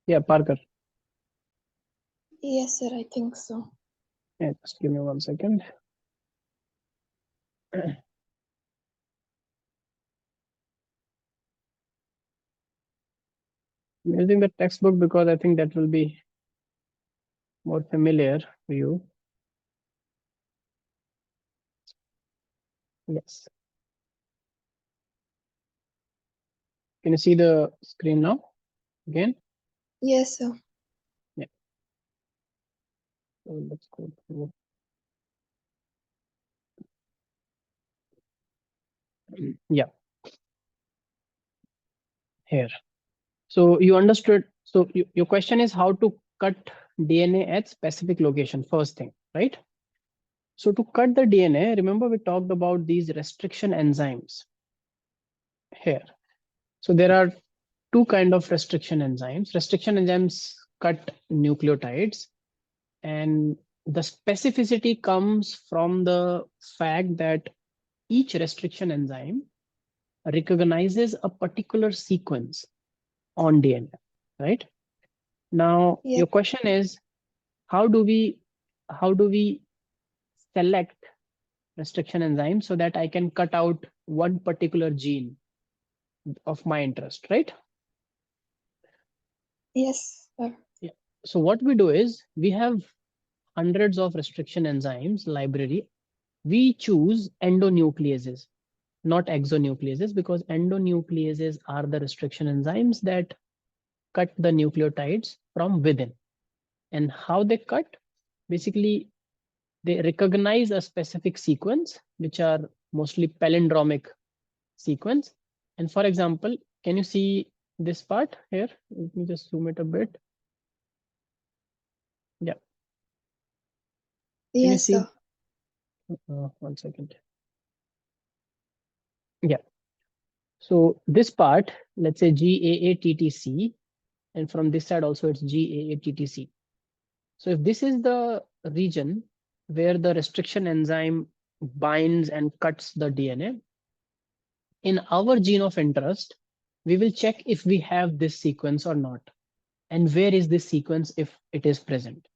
Yeah, Parker. Yes, sir, I think so. Yeah, just give me 1 second. I'm using the textbook because I think that will be more familiar to you. Yes. Can you see the screen now? Again? Yes, sir. Yeah. So let's go through. Yeah, here. So you understood. So your question is how to cut DNA at specific location, first thing, right? So to cut the DNA, remember we talked about these restriction enzymes here. So there are two kind of restriction enzymes. Restriction enzymes cut nucleotides, and the specificity comes from the fact that each restriction enzyme recognizes a particular sequence on DNA, right? Now Yes, your question is how do we how do we select restriction enzymes so that I can cut out one particular gene of my interest, right? yes, sir. Yeah. So what we do is we have hundreds of restriction enzymes library. We choose endonucleases, not exonucleases, because endonucleases are the restriction enzymes that cut the nucleotides from within. And how they cut? Basically, they recognize a specific sequence, which are mostly palindromic sequence. And for example, can you see this part here? Let me just zoom it a bit. Yeah. Can you Yes, see? sir. 1 second. Yeah. So this part, let's say GAATTC, and from this side also it's GAATTC. So if this is the region where the restriction enzyme binds and cuts the DNA, in our gene of interest, we will check if we have this sequence or not, and where is this sequence if it is present.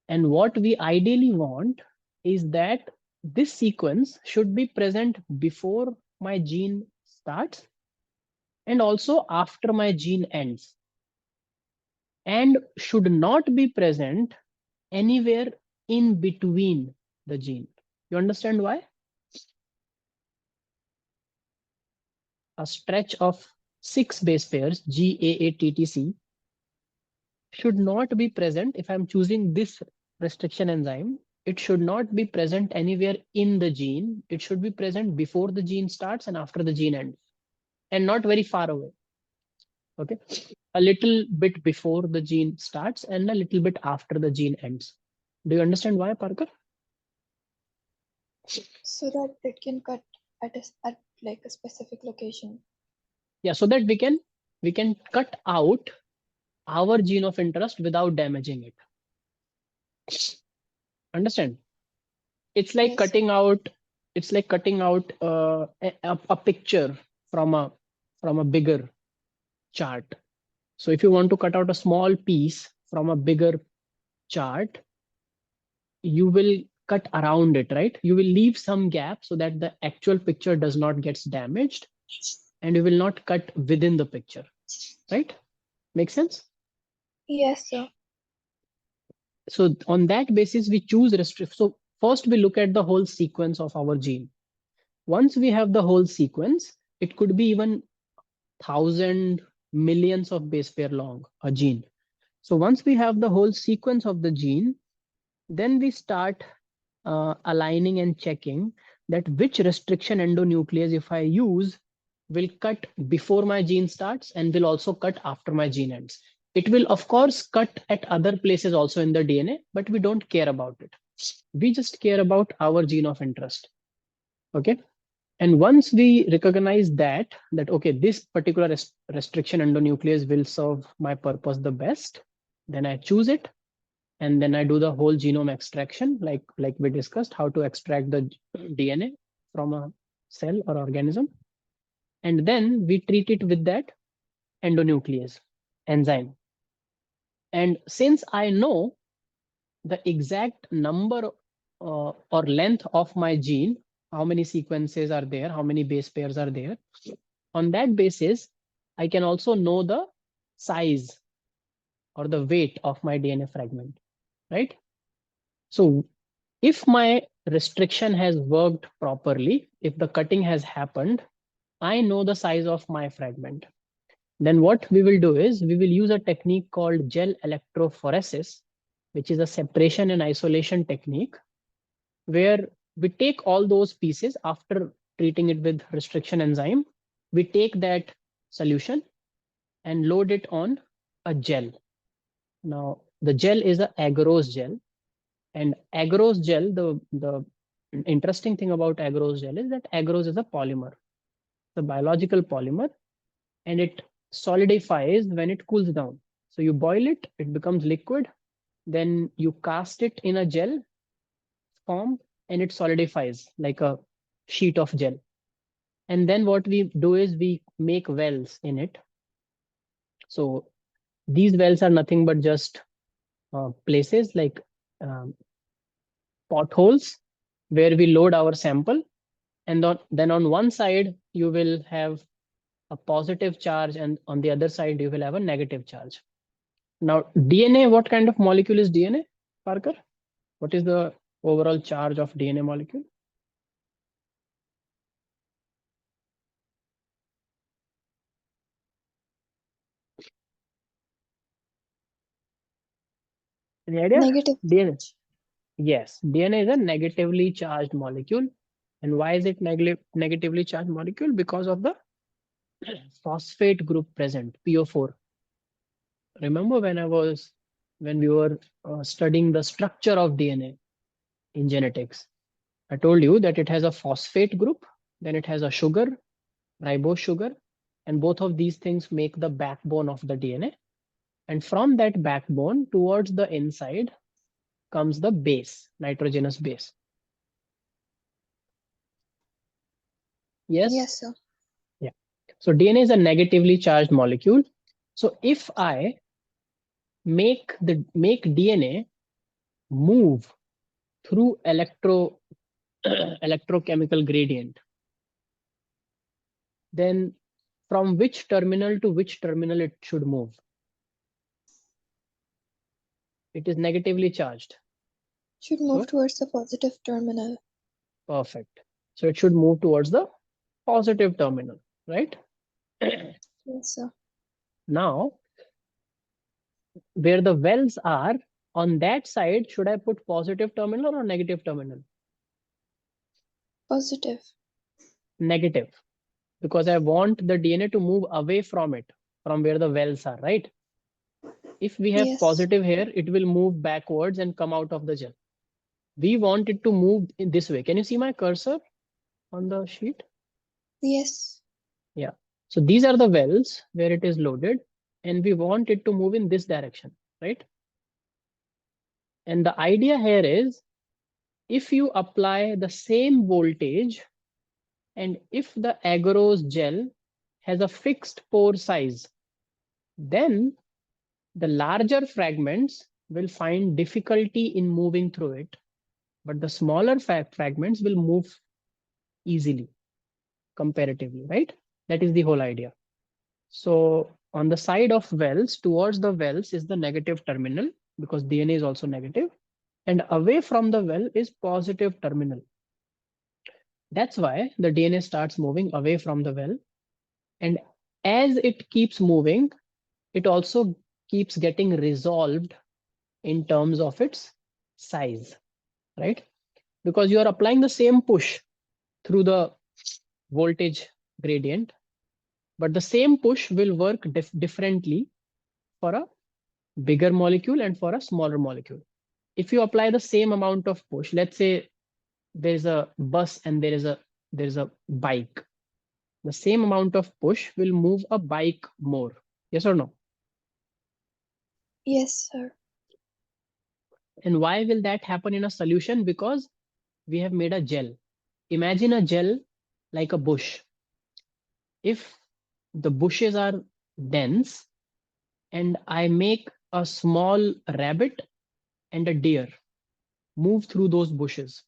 And what we ideally want is that this sequence should be present before my gene starts and also after my gene ends, and should not be present anywhere in between the gene. You understand why? A stretch of 6 base pairs, GAATTC, should not be present if I'm choosing this restriction enzyme. It should not be present anywhere in the gene. It should be present before the gene starts and after the gene ends, and not very far away. Okay. A little bit before the gene starts and a little bit after the gene ends. Do you understand why, Parker? So that it can cut at like a specific location. Yeah, so that we can cut out our gene of interest without damaging it. Understand? It's like Yes, sir. cutting out it's like cutting out a picture from a bigger chart. So if you want to cut out a small piece from a bigger chart, you will cut around it, right? You will leave some gap so that the actual picture does not get damaged, and you will not cut within the picture, right? Make sense? Yes, sir. So on that basis we choose restrict. So first we look at the whole sequence of our gene. Once we have the whole sequence, it could be even thousand millions of base pair long a gene. So once we have the whole sequence of the gene, then we start aligning and checking that which restriction endonuclease if I use will cut before my gene starts and will also cut after my gene ends. It will of course cut at other places also in the DNA, but we don't care about it. We just care about our gene of interest. Okay. And once we recognize that okay, this particular restriction endonuclease will serve my purpose the best, then I choose it, and then I do the whole genome extraction, like we discussed how to extract the DNA from a cell or organism, and then we treat it with that endonuclease enzyme. And since I know the exact number or length of my gene, how many sequences are there, how many base pairs are there, on that basis, I can also know the size or the weight of my DNA fragment, right? So if my restriction has worked properly, if the cutting has happened, I know the size of my fragment. Then what we will do is we will use a technique called gel electrophoresis, which is a separation and isolation technique, where we take all those pieces after treating it with restriction enzyme. We take that solution and load it on a gel. Now, the gel is a agarose gel, and agarose gel, the interesting thing about agarose gel is that agarose is a polymer, the biological polymer, and it solidifies when it cools down. So you boil it, it becomes liquid, then you cast it in a gel form, and it solidifies like a sheet of gel. And then what we do is we make wells in it. So these wells are nothing but just places like um, potholes where we load our sample, and then on one side you will have a positive charge, and on the other side you will have a negative charge. Now, DNA, what kind of molecule is DNA, Parker? What is the overall charge of DNA molecule? Any idea? Negative DNA. charge. Yes, DNA is a negatively charged molecule. And why is it negatively charged molecule? Because of the phosphate group present, PO4. Remember when we were studying the structure of DNA in genetics, I told you that it has a phosphate group, then it has a sugar, ribose sugar, and both of these things make the backbone of the DNA. And from that backbone towards the inside comes the base, nitrogenous base. Yes? Yes, sir. Yeah. So DNA is a negatively charged molecule. So if I make DNA move through electrochemical gradient, then from which terminal to which terminal it should move? It is negatively charged. Should move So towards the positive terminal. perfect. So it should move towards the positive terminal, right? Yes, sir. Now, where the wells are, on that side, should I put positive terminal or negative terminal? Positive. Negative, because I want the DNA to move away from it, from where the wells are, right? If we have Yes. positive here, it will move backwards and come out of the gel. We want it to move in this way. Can you see my cursor on the sheet? Yes. Yeah. So these are the wells where it is loaded, and we want it to move in this direction, right? And the idea here is if you apply the same voltage, and if the agarose gel has a fixed pore size, then the larger fragments will find difficulty in moving through it, but the smaller fragments will move easily comparatively, right? That is the whole idea. So on the side of wells, towards the wells is the negative terminal, because DNA is also negative, and away from the well is positive terminal. That's why the DNA starts moving away from the well. And as it keeps moving, it also keeps getting resolved in terms of its size, right? Because you are applying the same push through the voltage gradient, but the same push will work differently for a bigger molecule and for a smaller molecule. If you apply the same amount of push, let's say there's a bus and there's a bike, the same amount of push will move a bike more. Yes or no? Yes, sir. And why will that happen in a solution? Because we have made a gel. Imagine a gel like a bush. If the bushes are dense and I make a small rabbit and a deer move through those bushes,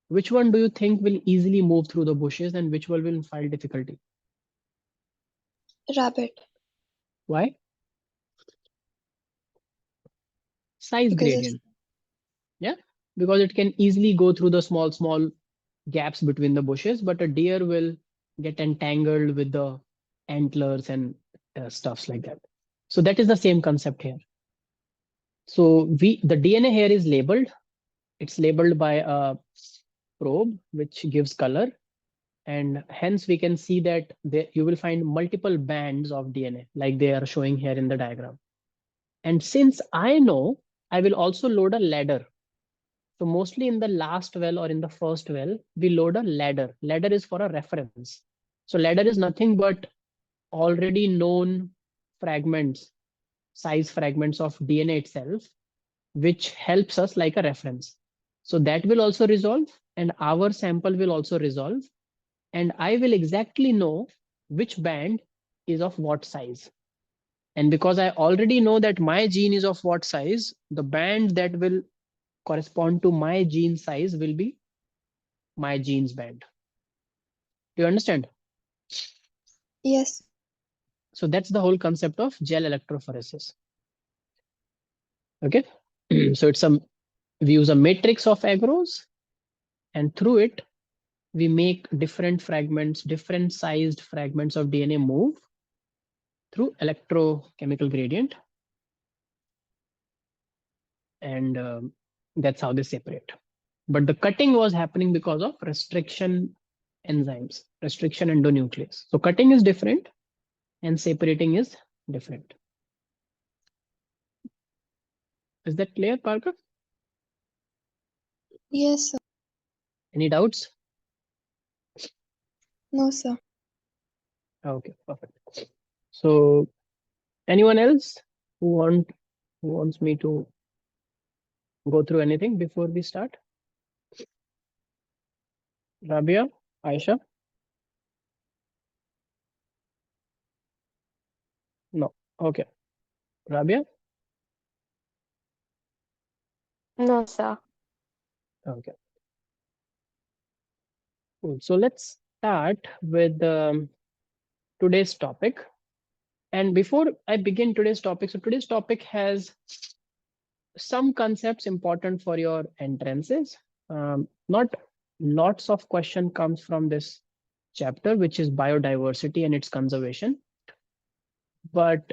which one do you think will easily move through the bushes and which one will find difficulty? Rabbit. Why? Size Because it's gradient. Yeah, because it can easily go through the small gaps between the bushes, but a deer will get entangled with the antlers and stuffs like that. So that is the same concept here. So the DNA here is labeled. It's labeled by a probe which gives color, and hence we can see that you will find multiple bands of DNA like they are showing here in the diagram. And since I know, I will also load a ladder. So mostly in the last well or in the first well, we load a ladder. Ladder is for a reference. So ladder is nothing but already known fragments, size fragments of DNA itself, which helps us like a reference. So that will also resolve, and our sample will also resolve, and I will exactly know which band is of what size. And because I already know that my gene is of what size, the band that will correspond to my gene size will be my genes band. Do you understand? yes. So that's the whole concept of gel electrophoresis. Okay. So we use a matrix of agros, and through it we make different fragments, different sized fragments of DNA move through electrochemical gradient, and that's how they separate. But the cutting was happening because of restriction enzymes, restriction endonuclease. So cutting is different and separating is different. Is that clear, Parker? Yes, sir. Any doubts? No, sir. Okay, perfect. So anyone else who wants me to go through anything before we start? Rabia, Aisha? No. Okay. Rabia? No, sir. Okay. Cool. So let's start with today's topic. And before I begin today's topic, so today's topic has some concepts important for your entrances. Not lots of question comes from this chapter, which is biodiversity and its conservation, but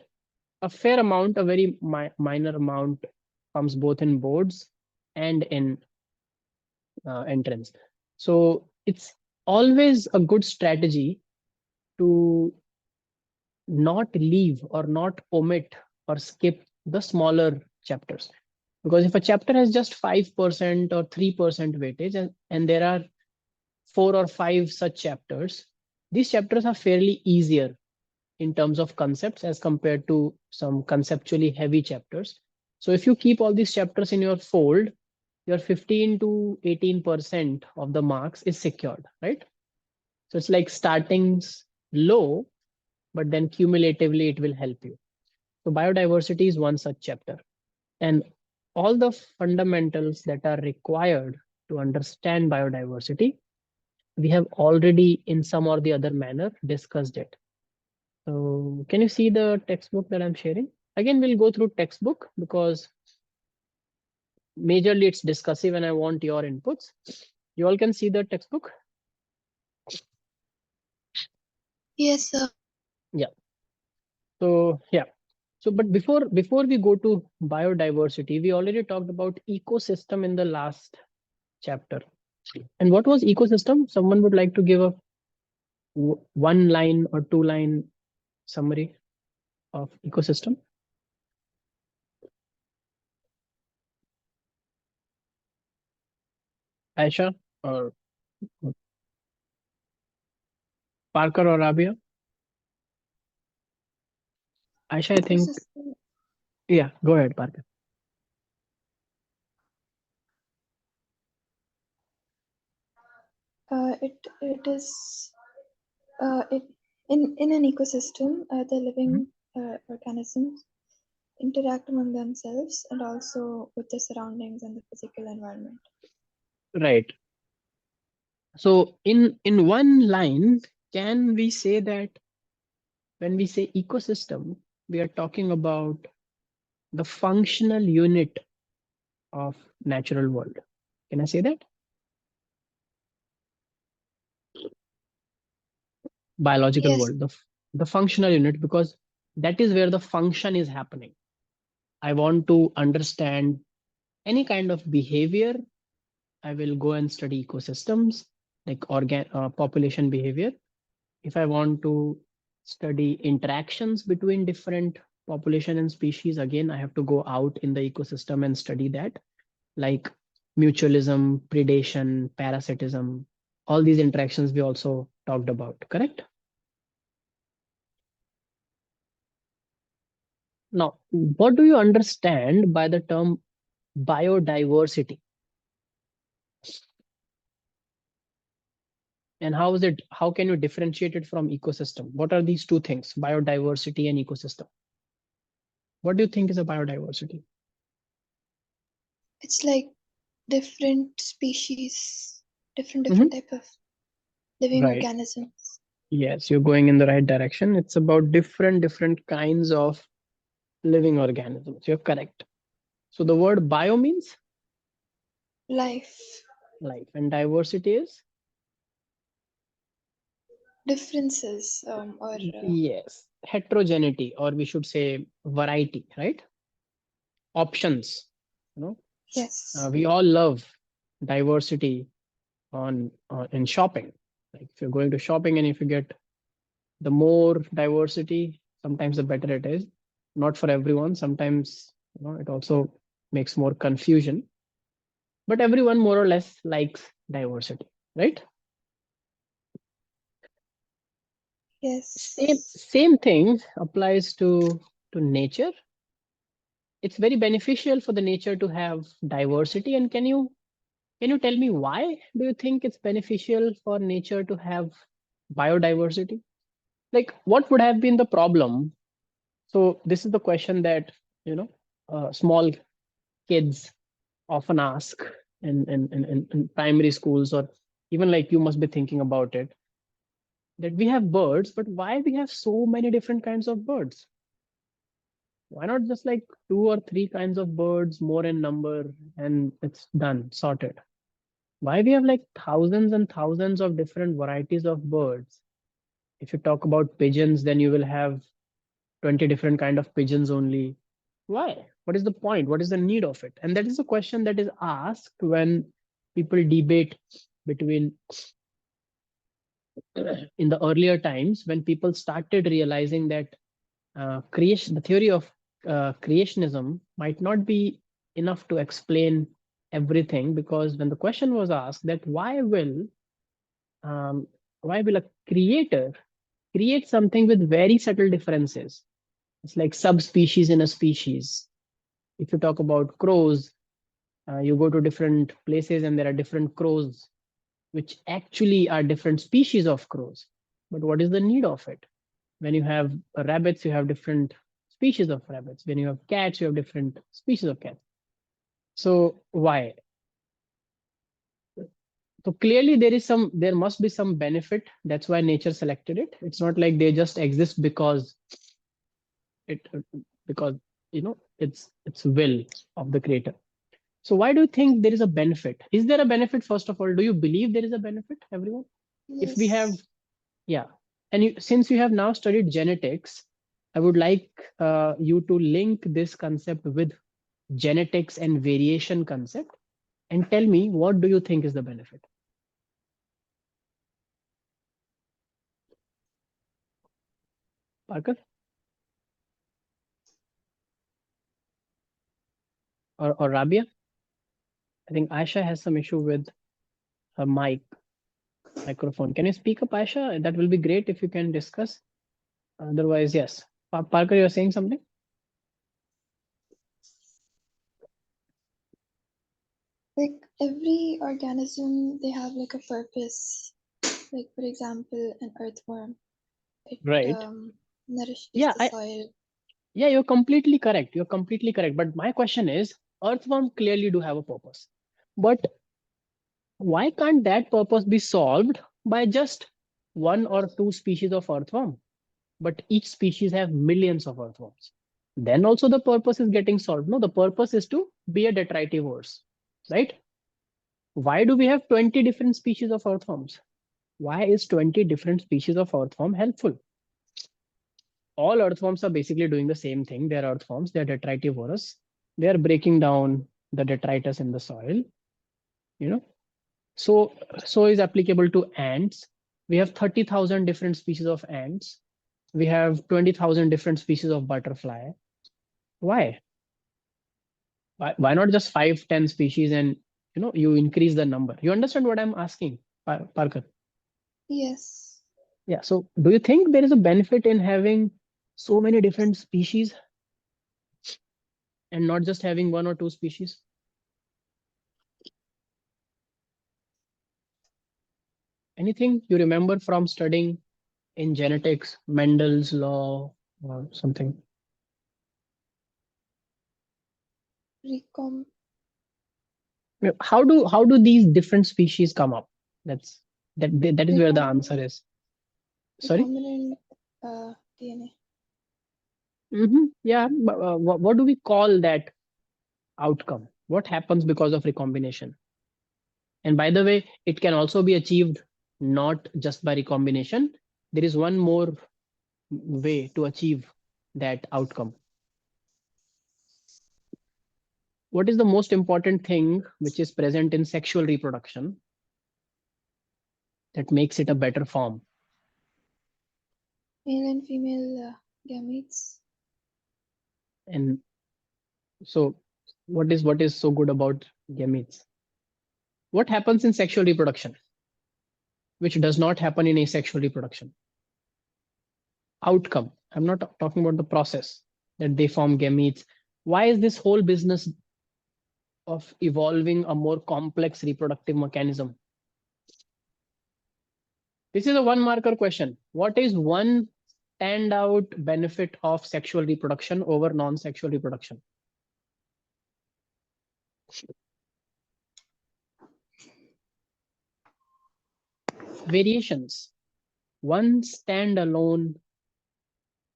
a fair amount, a very minor amount comes both in boards and in entrance. So it's always a good strategy to not leave or not omit or skip the smaller chapters. Because if a chapter has just 5% or 3% weightage, and there are 4 or 5 such chapters, these chapters are fairly easier in terms of concepts as compared to some conceptually heavy chapters. So if you keep all these chapters in your fold, your 15 to 18% of the marks is secured, right? So it's like starting low, but then cumulatively it will help you. So biodiversity is one such chapter. And all the fundamentals that are required to understand biodiversity, we have already in some or the other manner discussed it. So can you see the textbook that I'm sharing? Again, we'll go through textbook because majorly it's discussive and I want your inputs. You all can see the textbook? Yes, sir. Yeah. So yeah. So but before we go to biodiversity, we already talked about ecosystem in the last chapter. And what was ecosystem? Someone would like to give a 1 line or 2 line summary of ecosystem? Aisha or Parker or Rabia? Aisha, I think. Ecosystem. Yeah, go ahead, Parker. It is it in an ecosystem, the living organisms interact among themselves and also with the surroundings and the physical environment. Right. So in one line, can we say that when we say ecosystem, we are talking about the functional unit of natural world? Can I say that? Biological Yes, world, the functional unit, because that is where the function is happening. I want to understand any kind of behavior, I will go and study ecosystems, like population behavior. If I want to study interactions between different population and species, again, I have to go out in the ecosystem and study that, like mutualism, predation, parasitism, all these interactions we also talked about, correct? Now, what do you understand by the term biodiversity? And how can you differentiate it from ecosystem? What are these two things, biodiversity and ecosystem? What do you think is a biodiversity? it's like different species, different Mhm. type of living Right. organisms. Yes, you're going in the right direction. It's about different kinds of living organisms. You're correct. So the word bio means Life, life, and diversity is, differences, or yes, heterogeneity, or we should say variety, right? Options. You know, yes, we all love diversity on in shopping. Like if you're going to shopping and if you get the more diversity, sometimes the better it is. Not for everyone. Sometimes it also makes more confusion. But everyone more or less likes diversity, right? Same yes, same thing applies to nature. It's very beneficial for the nature to have diversity. And can you tell me why do you think it's beneficial for nature to have biodiversity? Like, what would have been the problem? So this is the question that you know small kids often ask in primary schools, or even like you must be thinking about it, that we have birds, but why we have so many different kinds of birds? Why not just like two or three kinds of birds more in number and it's done, sorted? Why we have like thousands and thousands of different varieties of birds? If you talk about pigeons, then you will have 20 different kind of pigeons only. Why? What is the point? What is the need of it? And that is a question that is asked when people debate between in the earlier times, when people started realizing that creation, the theory of creationism might not be enough to explain everything, because when the question was asked that um, why will a creator create something with very subtle differences? It's like subspecies in a species. If you talk about crows, you go to different places and there are different crows, which actually are different species of crows. But what is the need of it? When you have rabbits, you have different species of rabbits. When you have cats, you have different species of cats. So why? So clearly there must be some benefit. That's why nature selected it. It's not like they just exist it because it's will of the creator. So why do you think there is a benefit? Is there a benefit, first of all? Do you believe there is a benefit, everyone? If we have, yes, yeah. And since you have now studied genetics, I would like you to link this concept with genetics and variation concept, and tell me, what do you think is the benefit? Parker or Rabia? I think Aisha has some issue with her microphone. Can you speak up, Aisha? That will be great if you can discuss. Otherwise, yes. Parker, you're saying something? like every organism they have like a purpose. Like for example, an earthworm, it Right. nourishes Yeah, the soil. Yeah, you're completely correct. You're completely correct. But my question is, earthworm clearly do have a purpose. But why can't that purpose be solved by just one or two species of earthworm? But each species have millions of earthworms. Then also the purpose is getting solved. No, the purpose is to be a detritivores, right? Why do we have 20 different species of earthworms? Why is 20 different species of earthworm helpful? All earthworms are basically doing the same thing. They're earthworms, they're detritivorous. They are breaking down the detritus in the soil, you know. So is applicable to ants. We have 30,000 different species of ants. We have 20,000 different species of butterfly. Why? Why not just 5, 10 species and you increase the number? You understand what I'm asking, Parker? Yes. Yeah. So do you think there is a benefit in having so many different species and not just having one or two species? Anything you remember from studying in genetics, Mendel's law or something? Recom Yeah, how do these different species come up? That's that is where the recombinant answer is. Sorry. recombinant DNA. Yeah. But, what do we call that outcome? What happens because of recombination? And by the way, it can also be achieved not just by recombination. There is one more way to achieve that outcome. What is the most important thing which is present in sexual reproduction that makes it a better form? Male and female gametes. And so, what is so good about gametes? What happens in sexual reproduction, which does not happen in asexual reproduction? Outcome. I'm not talking about the process that they form gametes. Why is this whole business of evolving a more complex reproductive mechanism? This is a one marker question. What is one standout benefit of sexual reproduction over non sexual reproduction? Variations. One standalone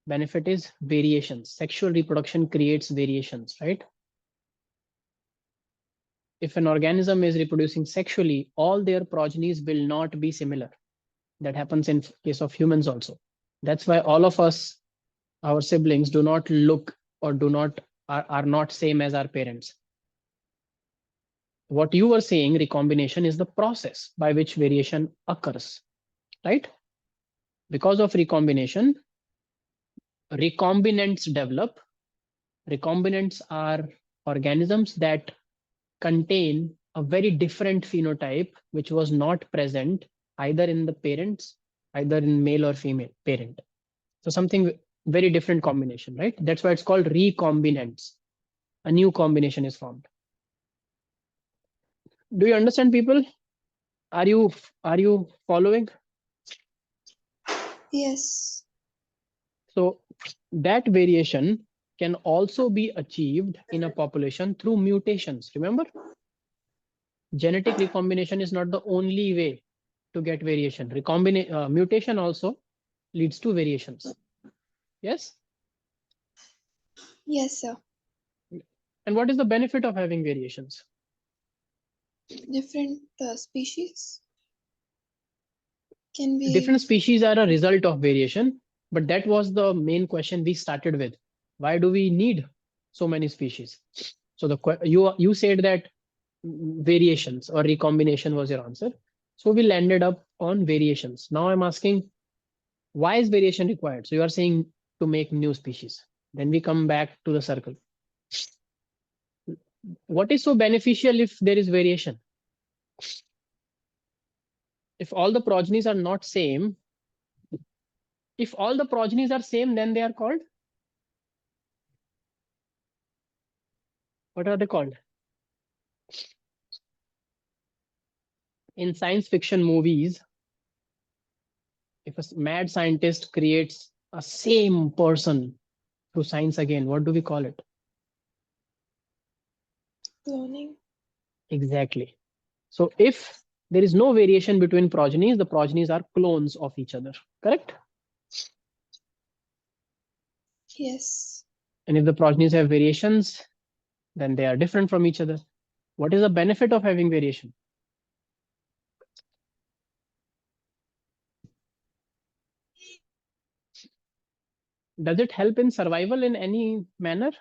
benefit is variations. Sexual reproduction creates variations, right? If an organism is reproducing sexually, all their progenies will not be similar. That happens in case of humans also. That's why all of us, our siblings, do not look or do not are not same as our parents. What you were saying, recombination is the process by which variation occurs, right? Because of recombination, recombinants develop. Recombinants are organisms that contain a very different phenotype which was not present either in the parents, either in male or female parent. So something very different combination, right? That's why it's called recombinants. A new combination is formed. Do you understand, people? Are you following? Yes. So that variation can also be achieved in a population through mutations. Remember, genetic recombination is not the only way to get variation. Mutation also leads to variations. Yes. Yes, sir. And what is the benefit of having variations? Different species can Different be. species are a result of variation, but that was the main question we started with. Why do we need so many species? So you said that variations or recombination was your answer. So we landed up on variations. Now I'm asking, why is variation required? So you are saying to make new species. Then we come back to the circle. What is so beneficial if there is variation? If all the progenies are not same, if all the progenies are same, then they are called, what are they called? In science fiction movies, if a mad scientist creates a same person through science again, what do we call it? Cloning. Exactly. So if there is no variation between progenies, the progenies are clones of each other, correct? Yes. And if the progenies have variations, then they are different from each other. What is the benefit of having variation? Does it help in survival in any manner?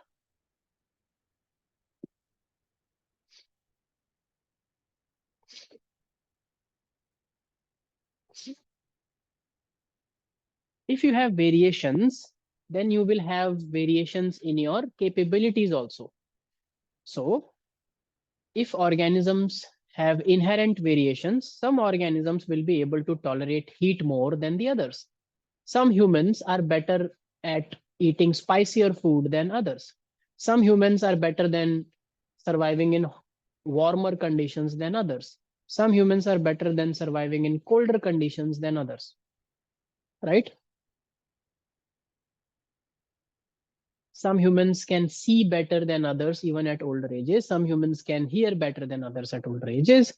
If you have variations, then you will have variations in your capabilities also. So if organisms have inherent variations, some organisms will be able to tolerate heat more than the others. Some humans are better at eating spicier food than others. Some humans are better than surviving in warmer conditions than others. Some humans are better than surviving in colder conditions than others, right? Some humans can see better than others even at older ages. Some humans can hear better than others at older ages.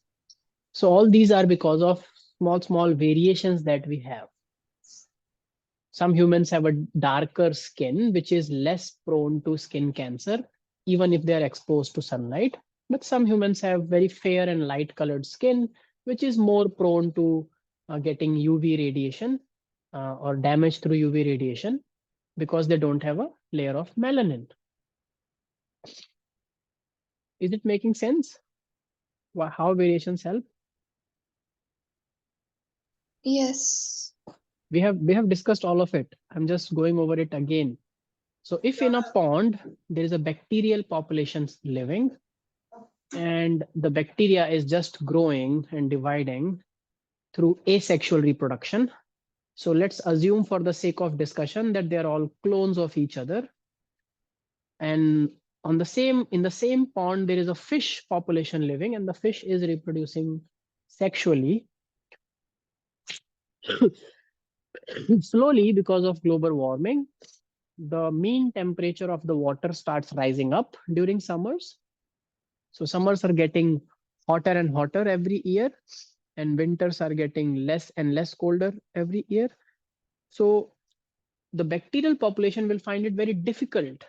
So all these are because of small variations that we have. Some humans have a darker skin, which is less prone to skin cancer, even if they are exposed to sunlight. But some humans have very fair and light colored skin, which is more prone to getting UV radiation or damage through UV radiation because they don't have a layer of melanin. Is it making sense? How variations help? Yes. We have discussed all of it. I'm just going over it again. So if in a pond there is a bacterial population living, and the bacteria is just growing and dividing through asexual reproduction. So let's assume for the sake of discussion that they're all clones of each other. And in the same pond, there is a fish population living, and the fish is reproducing sexually. Slowly, because of global warming, the mean temperature of the water starts rising up during summers. So summers are getting hotter and hotter every year, and winters are getting less and less colder every year. So the bacterial population will find it very difficult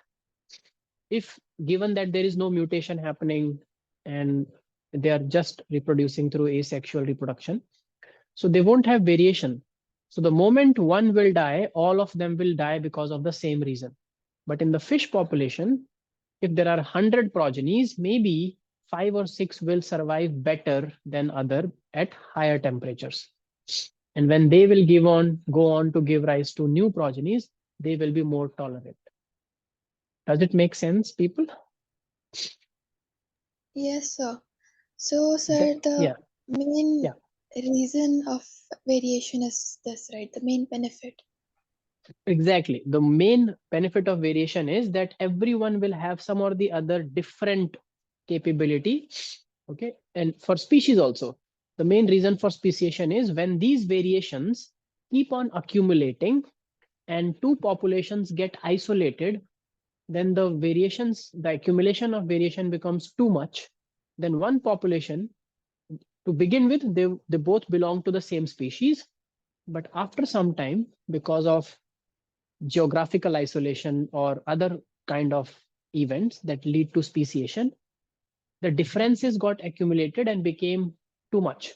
if given that there is no mutation happening and they are just reproducing through asexual reproduction. So they won't have variation. So the moment one will die, all of them will die because of the same reason. But in the fish population, if there are 100 progenies, maybe 5 or 6 will survive better than other at higher temperatures. And when they will go on to give rise to new progenies, they will be more tolerant. Does it make sense, people? Yes, sir. So, sir, Yeah, the main yeah. reason of variation is this, right? The main benefit. Exactly. The main benefit of variation is that everyone will have some or the other different capability. Okay. And for species also, the main reason for speciation is when these variations keep on accumulating and two populations get isolated, then the accumulation of variation becomes too much. Then one population, to begin with, they both belong to the same species. But after some time, because of geographical isolation or other kind of events that lead to speciation, the differences got accumulated and became too much,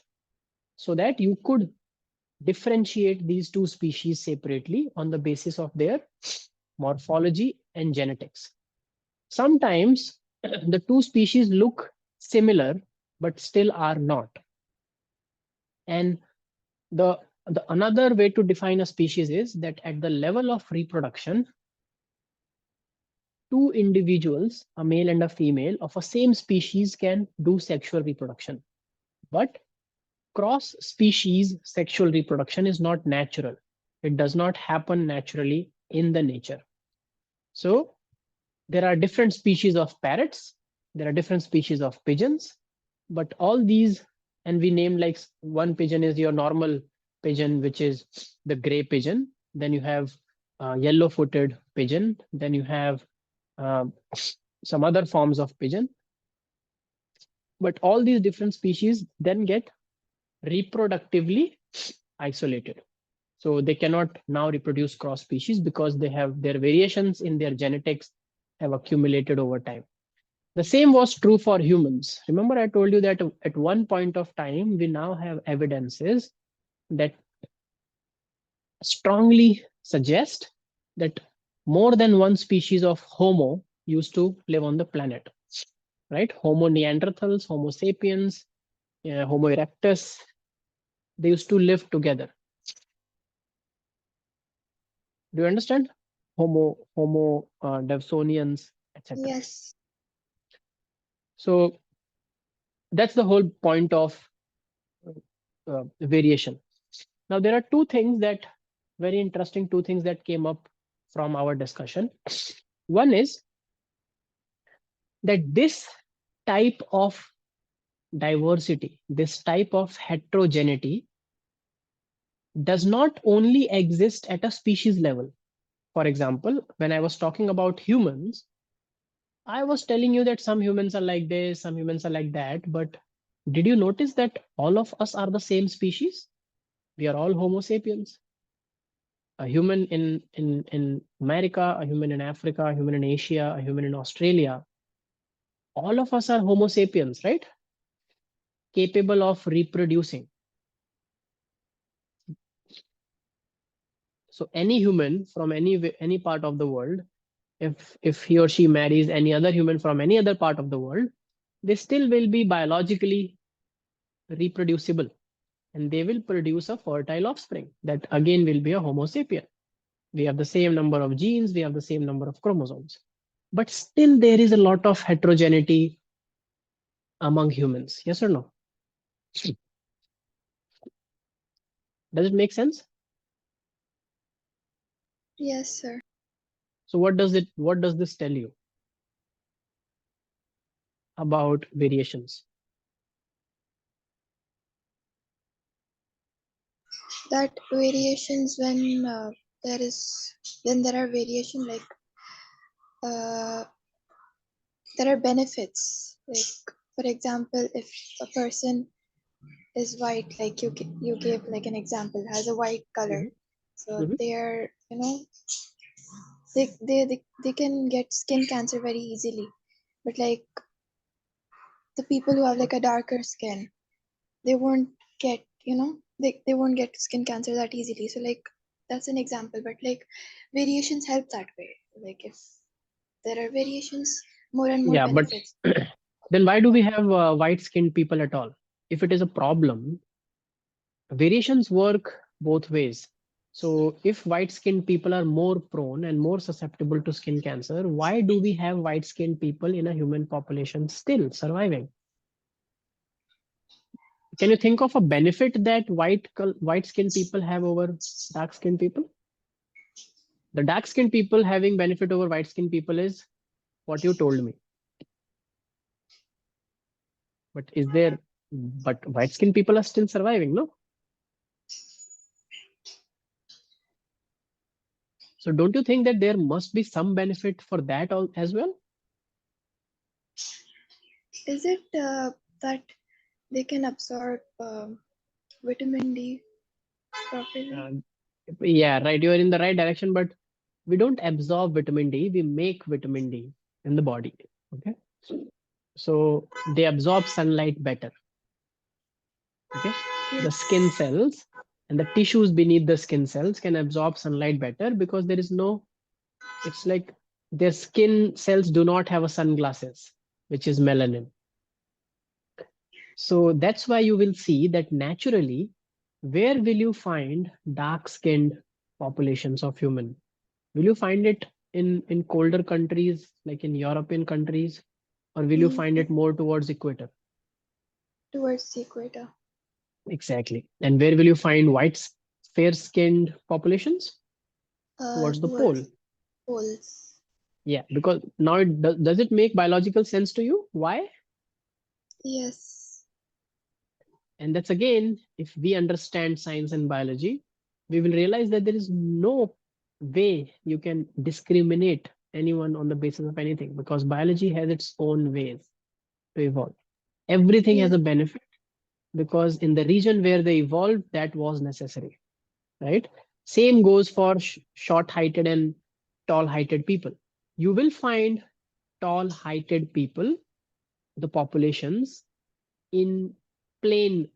so that you could differentiate these two species separately on the basis of their morphology and genetics. Sometimes the two species look similar but still are not. And the another way to define a species is that at the level of reproduction, two individuals, a male and a female of a same species, can do sexual reproduction. But cross species sexual reproduction is not natural. It does not happen naturally in the nature. So there are different species of parrots, there are different species of pigeons, but all these, and we name like one pigeon is your normal pigeon, which is the gray pigeon. Then you have yellow-footed pigeon. Then you have uh, some other forms of pigeon. But all these different species then get reproductively isolated. So they cannot now reproduce cross species because they have their variations in their genetics have accumulated over time. The same was true for humans. Remember, I told you that at one point of time, we now have evidences that strongly suggest that more than one species of Homo used to live on the planet, right? Homo neanderthals, Homo sapiens, Homo erectus, they used to live together. Do you understand? Homo Devsonians, etc. Yes. So that's the whole point of variation. Now there are two things that very interesting two things that came up from our discussion. One is that this type of diversity, this type of heterogeneity does not only exist at a species level. For example, when I was talking about humans, I was telling you that some humans are like this, some humans are like that, but did you notice that all of us are the same species? We are all Homo sapiens. A human in America, a human in Africa, a human in Asia, a human in Australia. All of us are Homo sapiens, right? Capable of reproducing. So any human from any part of the world, if he or she marries any other human from any other part of the world, they still will be biologically reproducible, and they will produce a fertile offspring that again will be a Homo sapien. We have the same number of genes, we have the same number of chromosomes, but still there is a lot of heterogeneity among humans. Yes or no? Does it make sense? Yes, sir. So what does this tell you about variations? That variations there is when there are variation uh, there are benefits. Like for example, if a person is white, like you gave like an example, has a white color, Mhm, so mhm. they're they can get skin cancer very easily. But like the people who have like a darker skin, they won't get they won't get skin cancer that easily. So like that's an example. But like variations help that way. Like if there are variations, more and more Yeah, but benefits. then why do we have white skinned people at all? If it is a problem, variations work both ways. So if white skinned people are more prone and more susceptible to skin cancer, why do we have white skinned people in a human population still surviving? Can you think of a benefit that white skinned people have over dark skinned people? The dark skinned people having benefit over white skinned people is what you told me. But is there, but white skinned people are still surviving, no? So don't you think that there must be some benefit for that as well? Is it that they can absorb vitamin D properly? Uh, yeah, right. You're in the right direction, but we don't absorb vitamin D. We make vitamin D in the body. Okay. So they absorb sunlight better. Okay. The skin Yes. cells and the tissues beneath the skin cells can absorb sunlight better because there is no, it's like their skin cells do not have a sunglasses, which is melanin. So that's why you will see that naturally, where will you find dark skinned populations of human? Will you find it in colder countries like in European countries, or will you find Mm, it more towards equator? towards the equator. Exactly. And where will you find fair skinned populations? Towards the pole. Towards poles. Yeah, because now does it make biological sense to you? Why? Yes. And that's again, if we understand science and biology, we will realize that there is no way you can discriminate anyone on the basis of anything, because biology has its own ways to evolve. Everything has Yes. a benefit because in the region where they evolved, that was necessary, right? Same goes for short-heighted and tall-heighted people. You will find tall-heighted people, the populations in plain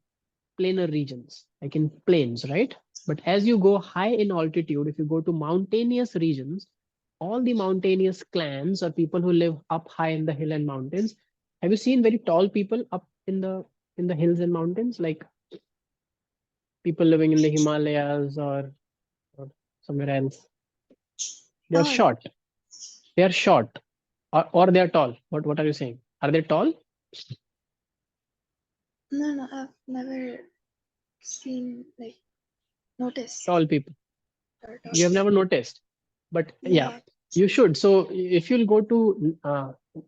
planar regions, like in plains, right? But as you go high in altitude, if you go to mountainous regions, all the mountainous clans or people who live up high in the hill and mountains, have you seen very tall people up in the hills and mountains, like people living in the Himalayas or somewhere else? They are Tall. short. They are short, or they are tall. What are you saying? Are they tall? No, I've never seen like noticed Tall people. or tall You have never people. noticed, but yeah, Yeah. you should. So if you'll go to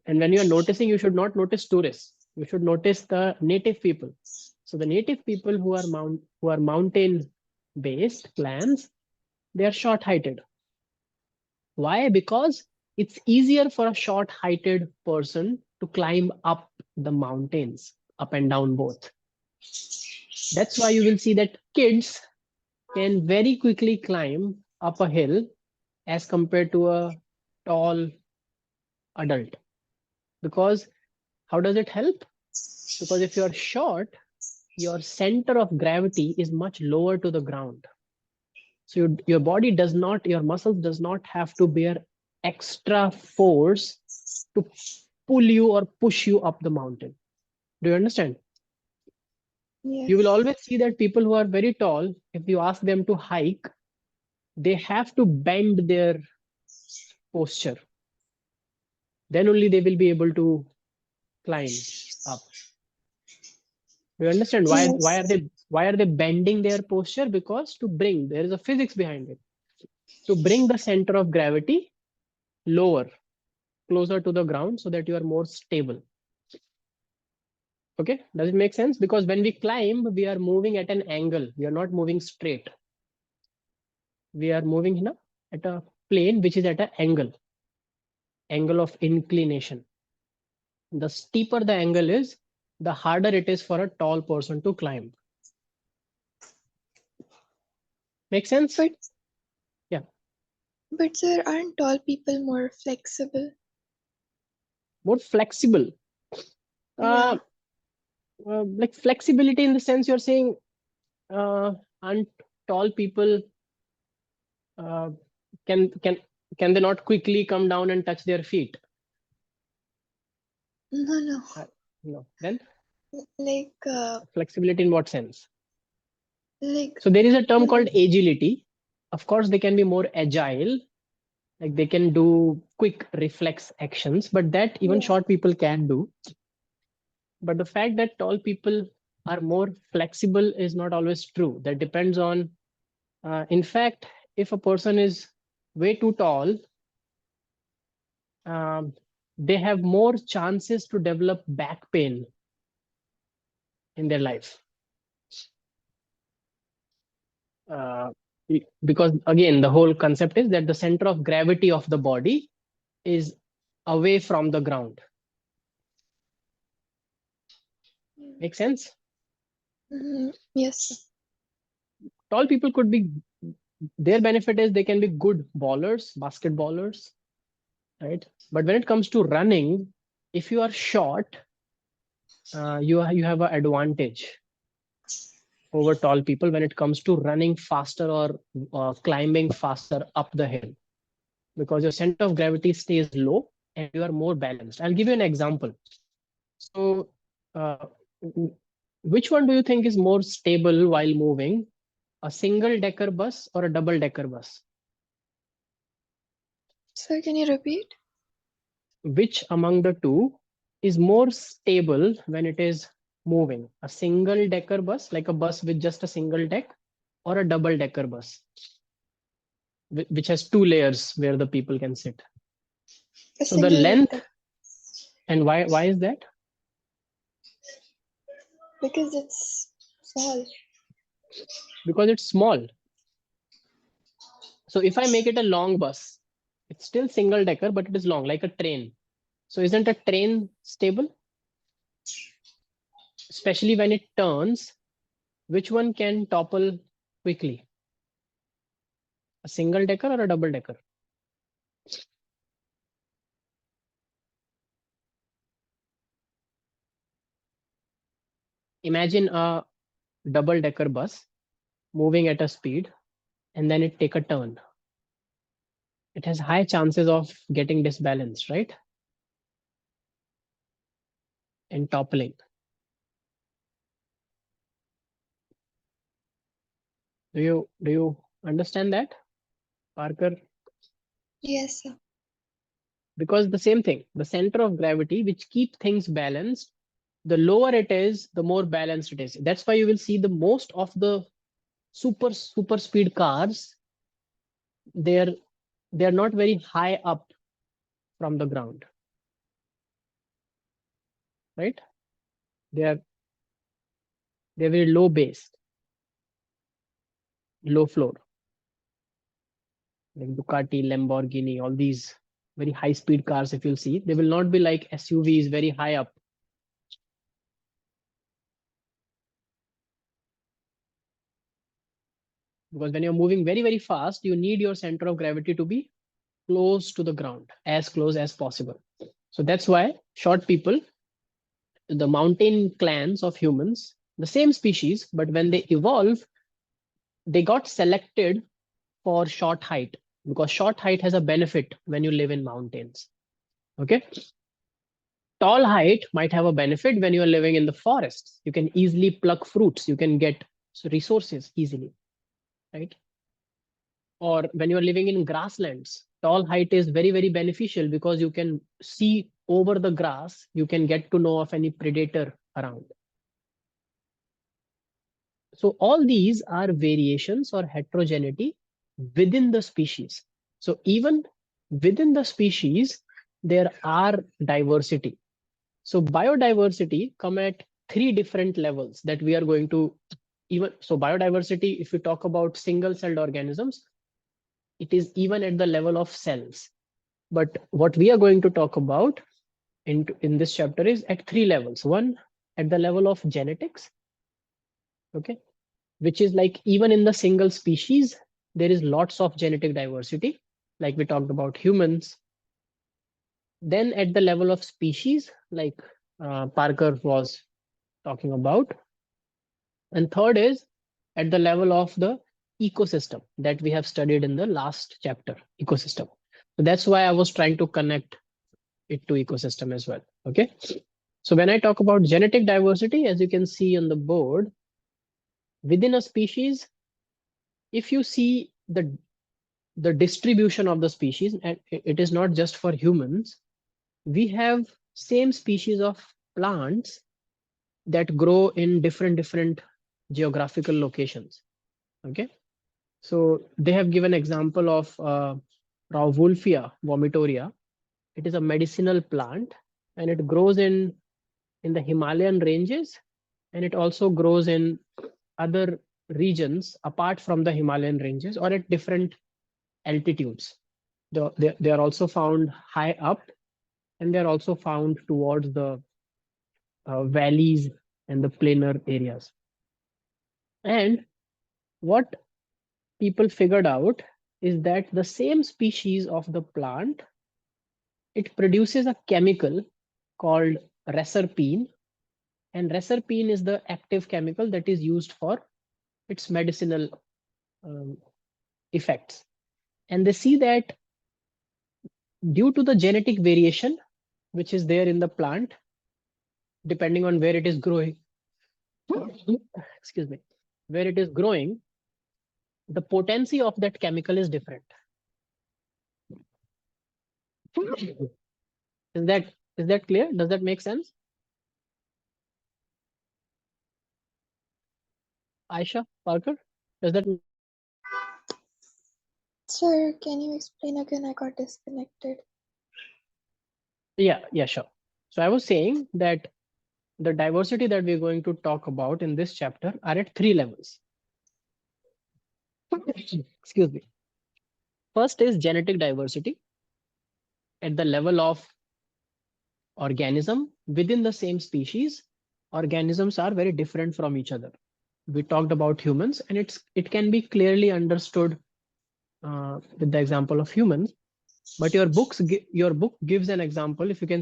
and when you are noticing, you should not notice tourists. You should notice the native people. So the native people who are mountain based clans, they are short heighted. Why? Because it's easier for a short heighted person to climb up the mountains, up and down both. That's why you will see that kids can very quickly climb up a hill as compared to a tall adult. Because how does it help? Because if you're short, your center of gravity is much lower to the ground. So your body does not, your muscles does not have to bear extra force to pull you or push you up the mountain. Do you understand? You will Yes. always see that people who are very tall, if you ask them to hike, they have to bend their posture. Then only they will be able to climb up. Do you understand Yes. why are they bending their posture? Because to bring, there is a physics behind it, to bring the center of gravity lower, closer to the ground, so that you are more stable. Okay, does it make sense? Because when we climb, we are moving at an angle. We are not moving straight. We are moving at a plane which is at an angle of inclination. The steeper the angle is, the harder it is for a tall person to climb. Make sense? But Yeah. sir, aren't tall people more flexible? More flexible. Yeah. Uh, like flexibility in the sense you're saying, uh, aren't tall people uh, can can can they not quickly come down and touch their feet? No. Uh, no. Then Like flexibility in what sense? like So there is a term you know. called agility. Of course, they can be more agile, like they can do quick reflex actions, but that even Yeah. short people can do. But the fact that tall people are more flexible is not always true. That depends on, in fact, if a person is way too tall, um, they have more chances to develop back pain in their life. Uh, because again, the whole concept is that the center of gravity of the body is away from the ground. Make sense? Yes. Tall people could be, their benefit is they can be good ballers, basketballers, right? But when it comes to running, if you are short, you have an advantage over tall people when it comes to running faster or climbing faster up the hill, because your center of gravity stays low and you are more balanced. I'll give you an example. So, uh, which one do you think is more stable while moving? A single decker bus or a double decker bus? Sir, can you repeat? Which among the two is more stable when it is moving? A single decker bus, like a bus with just a single deck, or a double decker bus, which has two layers where the people can sit? A So the single length, deck and why is that? because it's small. Because it's small. So if I make it a long bus, it's still single decker, but it is long, like a train. So isn't a train stable? Especially when it turns, which one can topple quickly? A single decker or a double decker? Imagine a double decker bus moving at a speed and then it take a turn. It has high chances of getting disbalanced, right? And toppling. Do you understand that, Parker? Yes, sir. Because the same thing, the center of gravity, which keep things balanced, the lower it is, the more balanced it is. That's why you will see the most of the super speed cars, they're they're not very high up from the ground, right? They're they're very low based, low floor, like Ducati, Lamborghini, all these very high speed cars. If you'll see, they will not be like SUVs very high up. Because when you're moving very fast, you need your center of gravity to be close to the ground, as close as possible. So that's why short people, the mountain clans of humans, the same species, but when they evolve, they got selected for short height, because short height has a benefit when you live in mountains. Okay. Tall height might have a benefit when you are living in the forests. You can easily pluck fruits, you can get resources easily, right? Or when you're living in grasslands, tall height is very beneficial because you can see over the grass, you can get to know of any predator around. So all these are variations or heterogeneity within the species. So even within the species, there are diversity. So biodiversity come at three different levels that we are going to even. So biodiversity, if we talk about single celled organisms, it is even at the level of cells. But what we are going to talk about in this chapter is at three levels. One, at the level of genetics, okay, which is like even in the single species, there is lots of genetic diversity, like we talked about humans. Then at the level of species, like Parker was talking about. And third is at the level of the ecosystem that we have studied in the last chapter, ecosystem. So that's why I was trying to connect it to ecosystem as well. Okay. So when I talk about genetic diversity, as you can see on the board, within a species, if you see the distribution of the species, and it is not just for humans, we have same species of plants that grow in different geographical locations. Okay. So they have given example of Rauwolfia vomitoria. It is a medicinal plant and it grows in the Himalayan ranges, and it also grows in other regions apart from the Himalayan ranges or at different altitudes. They are also found high up, and they are also found towards the valleys and the planar areas. And what people figured out is that the same species of the plant, it produces a chemical called reserpine, and reserpine is the active chemical that is used for its medicinal um, effects. And they see that due to the genetic variation which is there in the plant, depending on where it is growing, excuse me, where it is growing, the potency of that chemical is different. Is that is that clear? Does that make sense? Aisha, Parker, does that? Sir, can you explain again? I got disconnected. Yeah, sure. So I was saying that the diversity that we're going to talk about in this chapter are at three levels. Excuse me. First is genetic diversity at the level of organism within the same species. Organisms are very different from each other. We talked about humans, and it can be clearly understood with the example of humans. But your book gives an example. If you can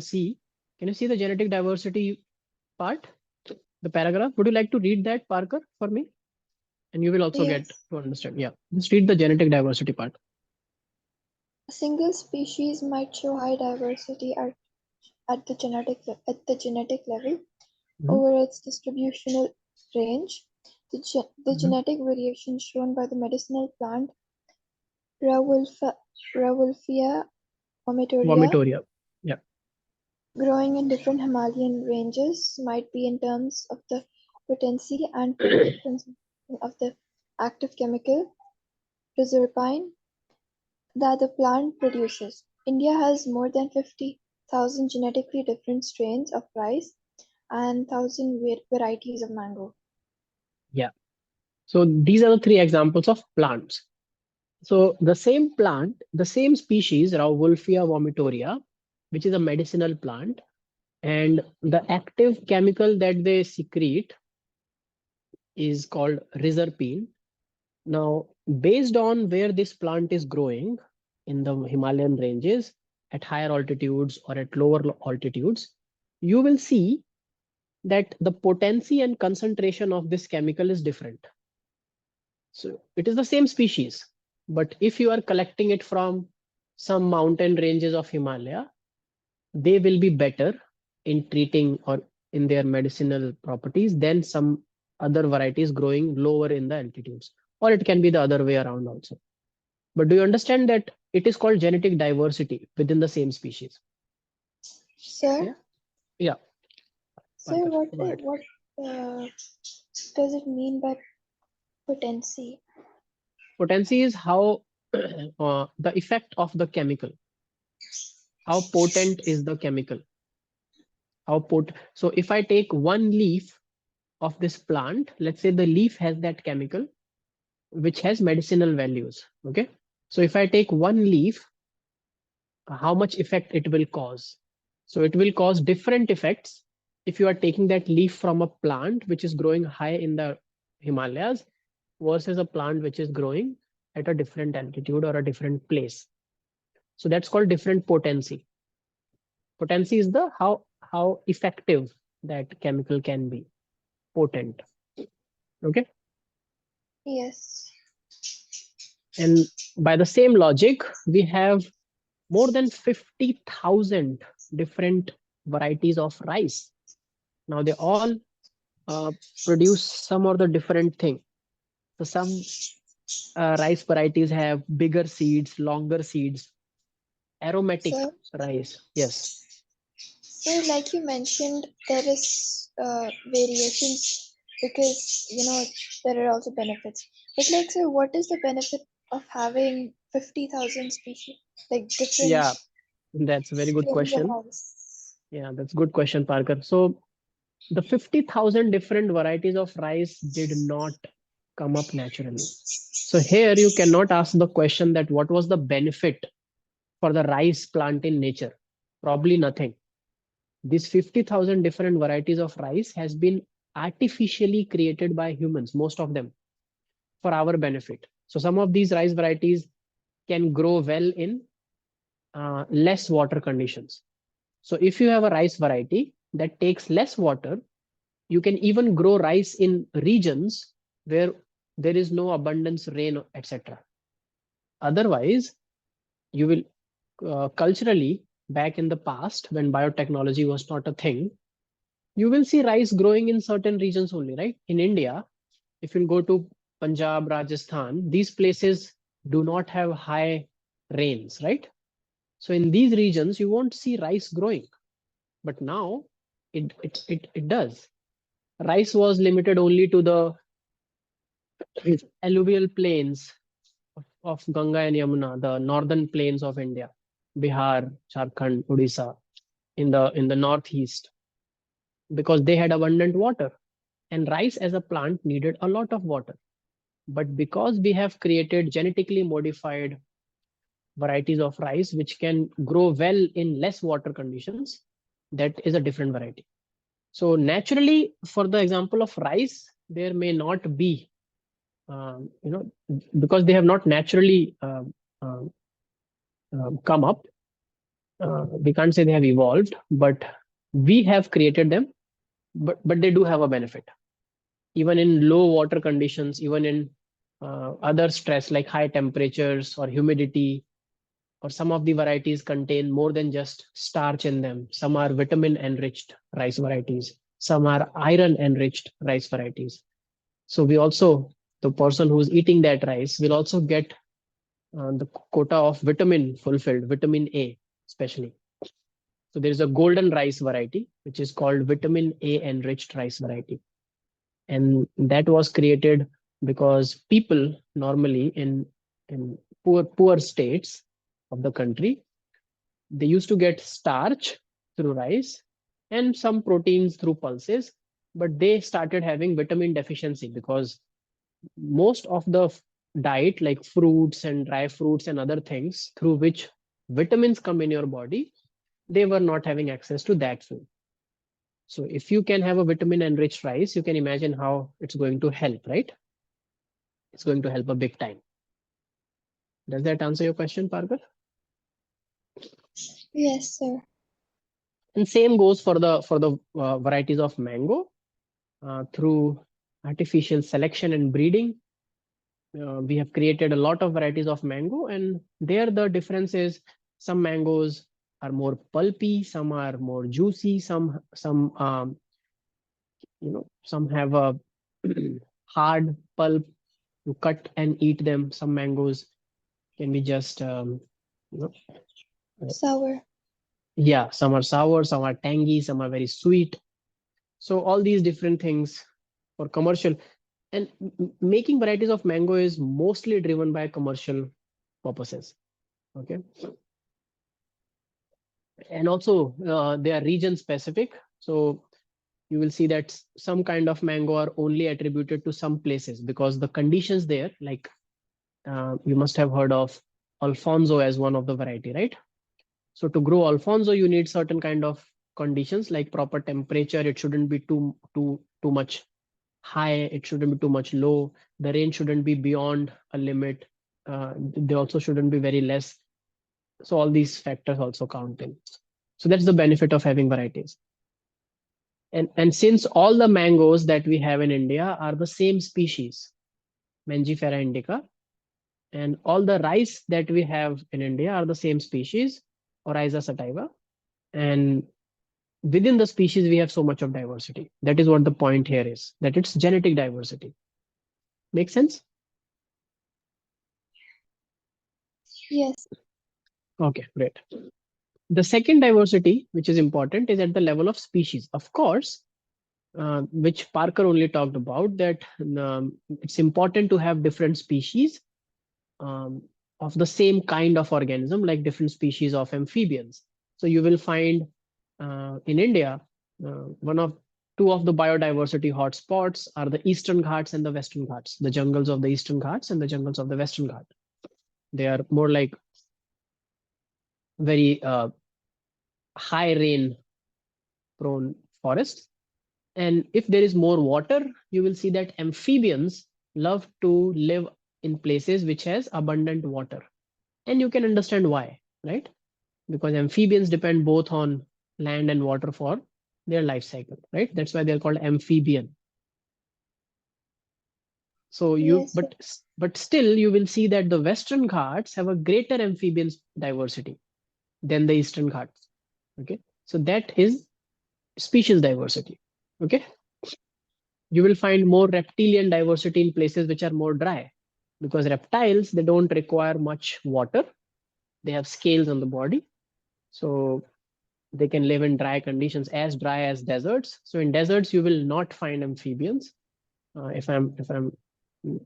you see the genetic diversity part, the paragraph? Would you like to read that, Parker, for me? And you will also get Yes. to understand. Yeah, just read the genetic diversity part. A single species might show high diversity at the genetic level Mhm, over its distributional range. The mhm. genetic variation shown by the medicinal plant Rauwolfia vomitoria, Vomitoria. Yeah. growing in different Himalayan ranges, might be in terms of the potency and total concentration of the active chemical reserpine that the plant produces. India has more than 50,000 genetically different strains of rice and 1,000 varieties of mango. Yeah. So these are the three examples of plants. So the same plant, the same species, Rauwolfia vomitoria, which is a medicinal plant, and the active chemical that they secrete is called reserpine. Now, based on where this plant is growing in the Himalayan ranges, at higher altitudes or at lower altitudes, you will see that the potency and concentration of this chemical is different. So it is the same species, but if you are collecting it from some mountain ranges of Himalaya, they will be better in treating or in their medicinal properties than some other varieties growing lower in the altitudes. Or it can be the other way around also. But do you understand that it is called genetic diversity within the same species? Sir, Yeah. Yeah. sir, Parker, go ahead. what uh, does it mean by potency? Potency is how the effect of the chemical. How potent is the chemical? So if I take one leaf of this plant, let's say the leaf has that chemical which has medicinal values. Okay. So if I take one leaf, how much effect it will cause? So it will cause different effects if you are taking that leaf from a plant which is growing high in the Himalayas versus a plant which is growing at a different altitude or a different place. So that's called different potency. Potency is the how effective that chemical can be, potent. Okay. Yes. And by the same logic, we have more than 50,000 different varieties of rice. Now they all uh, produce some or the different thing. So some rice varieties have bigger seeds, longer seeds, aromatic So, rice. Yes. like you mentioned, there is variations because there are also benefits. But like, sir, what is the benefit of having 50,000 species, like different Yeah, that's a very good strains of question. rice? Yeah, that's a good question, Parker. So the 50,000 different varieties of rice did not come up naturally. So here you cannot ask the question that what was the benefit for the rice plant in nature? Probably nothing. These 50,000 different varieties of rice has been artificially created by humans, most of them, for our benefit. So some of these rice varieties can grow well in less water conditions. So if you have a rice variety that takes less water, you can even grow rice in regions where there is no abundance rain, etc. Otherwise, you will culturally, back in the past when biotechnology was not a thing, you will see rice growing in certain regions only, right? In India, if you go to Punjab, Rajasthan, these places do not have high rains, right? So in these regions, you won't see rice growing. But now it does. Rice was limited only to the alluvial plains of Ganga and Yamuna, the northern plains of India, Bihar, Jharkhand, Odisha, in the northeast, because they had abundant water. And rice as a plant needed a lot of water. But because we have created genetically modified varieties of rice which can grow well in less water conditions, that is a different variety. So naturally, for the example of rice, there may not be, because they have not naturally um, come up. We can't say they have evolved, but we have created them. But they do have a benefit, even in low water conditions, even in other stress like high temperatures or humidity, or some of the varieties contain more than just starch in them. Some are vitamin enriched rice varieties, some are iron enriched rice varieties. So we also, the person who's eating that rice will also get the quota of vitamin fulfilled, vitamin A especially. So there is a golden rice variety which is called vitamin A enriched rice variety, and that was created because people normally in poor states of the country, they used to get starch through rice and some proteins through pulses, but they started having vitamin deficiency because most of the diet like fruits and dry fruits and other things through which vitamins come in your body, they were not having access to that food. So if you can have a vitamin enriched rice, you can imagine how it's going to help, right? It's going to help a big time. Does that answer your question, Parker? Yes, sir. And same goes for the varieties of mango. Through artificial selection and breeding, we have created a lot of varieties of mango, and there the difference is some mangoes are more pulpy, some are more juicy, some some have a hard pulp. You cut and eat them. Some mangoes can be just you know Sour. yeah, some are sour, some are tangy, some are very sweet. So all these different things for commercial, and making varieties of mango is mostly driven by commercial purposes. Okay, and also they are region specific. So you will see that some kind of mango are only attributed to some places because the conditions there, like you must have heard of Alfonso as one of the variety, right? So to grow Alfonso, you need certain kind of conditions like proper temperature. It shouldn't be too much high. It shouldn't be too much low. The rain shouldn't be beyond a limit. They also shouldn't be very less. So all these factors also count in. So that's the benefit of having varieties. And since all the mangoes that we have in India are the same species, Mangifera indica, and all the rice that we have in India are the same species, Oryza sativa, and within the species we have so much of diversity. That is what the point here is, that it's genetic diversity. Make sense? Yes. Okay, great. The second diversity, which is important, is at the level of species. Of course, which Parker only talked about, that it's important to have different species um, of the same kind of organism, like different species of amphibians. So you will find in India, two of the biodiversity hotspots are the Eastern Ghats and the Western Ghats, the jungles of the Eastern Ghats and the jungles of the Western Ghats. They are more like very high rain prone forests. And if there is more water, you will see that amphibians love to live in places which has abundant water. And you can understand why, right? Because amphibians depend both on land and water for their life cycle, right? That's why they're called amphibian. So Yes, sir. but still you will see that the Western Ghats have a greater amphibian diversity than the Eastern Ghats. Okay, so that is species diversity. Okay, you will find more reptilian diversity in places which are more dry, because reptiles, they don't require much water. They have scales on the body, so they can live in dry conditions, as dry as deserts. So in deserts you will not find amphibians. If I'm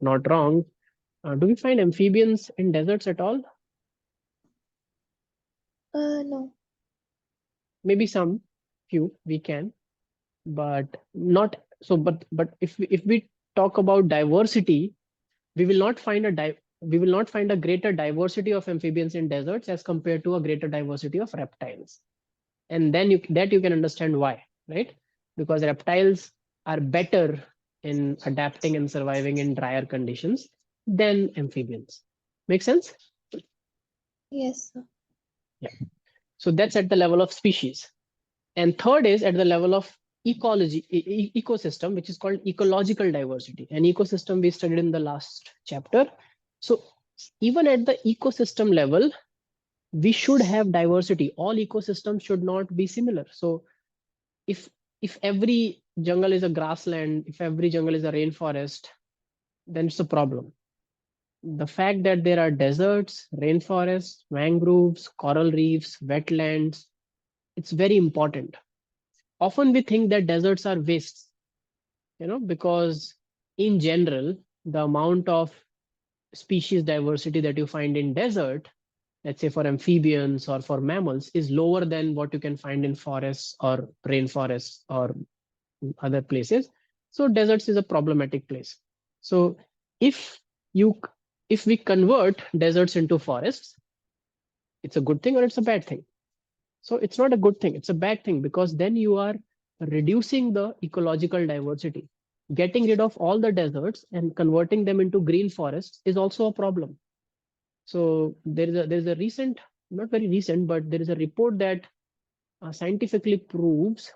not wrong, do we find amphibians in deserts at all? No. Maybe some few we can, but not so. But if we talk about diversity, we will not find we will not find a greater diversity of amphibians in deserts as compared to a greater diversity of reptiles. And then you can understand why, right? Because reptiles are better in adapting and surviving in drier conditions than amphibians. Make sense? Yes, sir. Yeah. So that's at the level of species. And third is at the level of ecology, ecosystem, which is called ecological diversity. An ecosystem we studied in the last chapter. So even at the ecosystem level, we should have diversity. All ecosystems should not be similar. So if if every jungle is a grassland, if every jungle is a rainforest, then it's a problem. The fact that there are deserts, rainforests, mangroves, coral reefs, wetlands, it's very important. Often we think that deserts are wastes, because in general, the amount of species diversity that you find in desert, let's say for amphibians or for mammals, is lower than what you can find in forests or rainforests or other places. So deserts is a problematic place. So if you if we convert deserts into forests, it's a good thing or it's a bad thing? So it's not a good thing, it's a bad thing, because then you are reducing the ecological diversity. Getting rid of all the deserts and converting them into green forests is also a problem. So there is a recent, not very recent, but there is a report that scientifically proves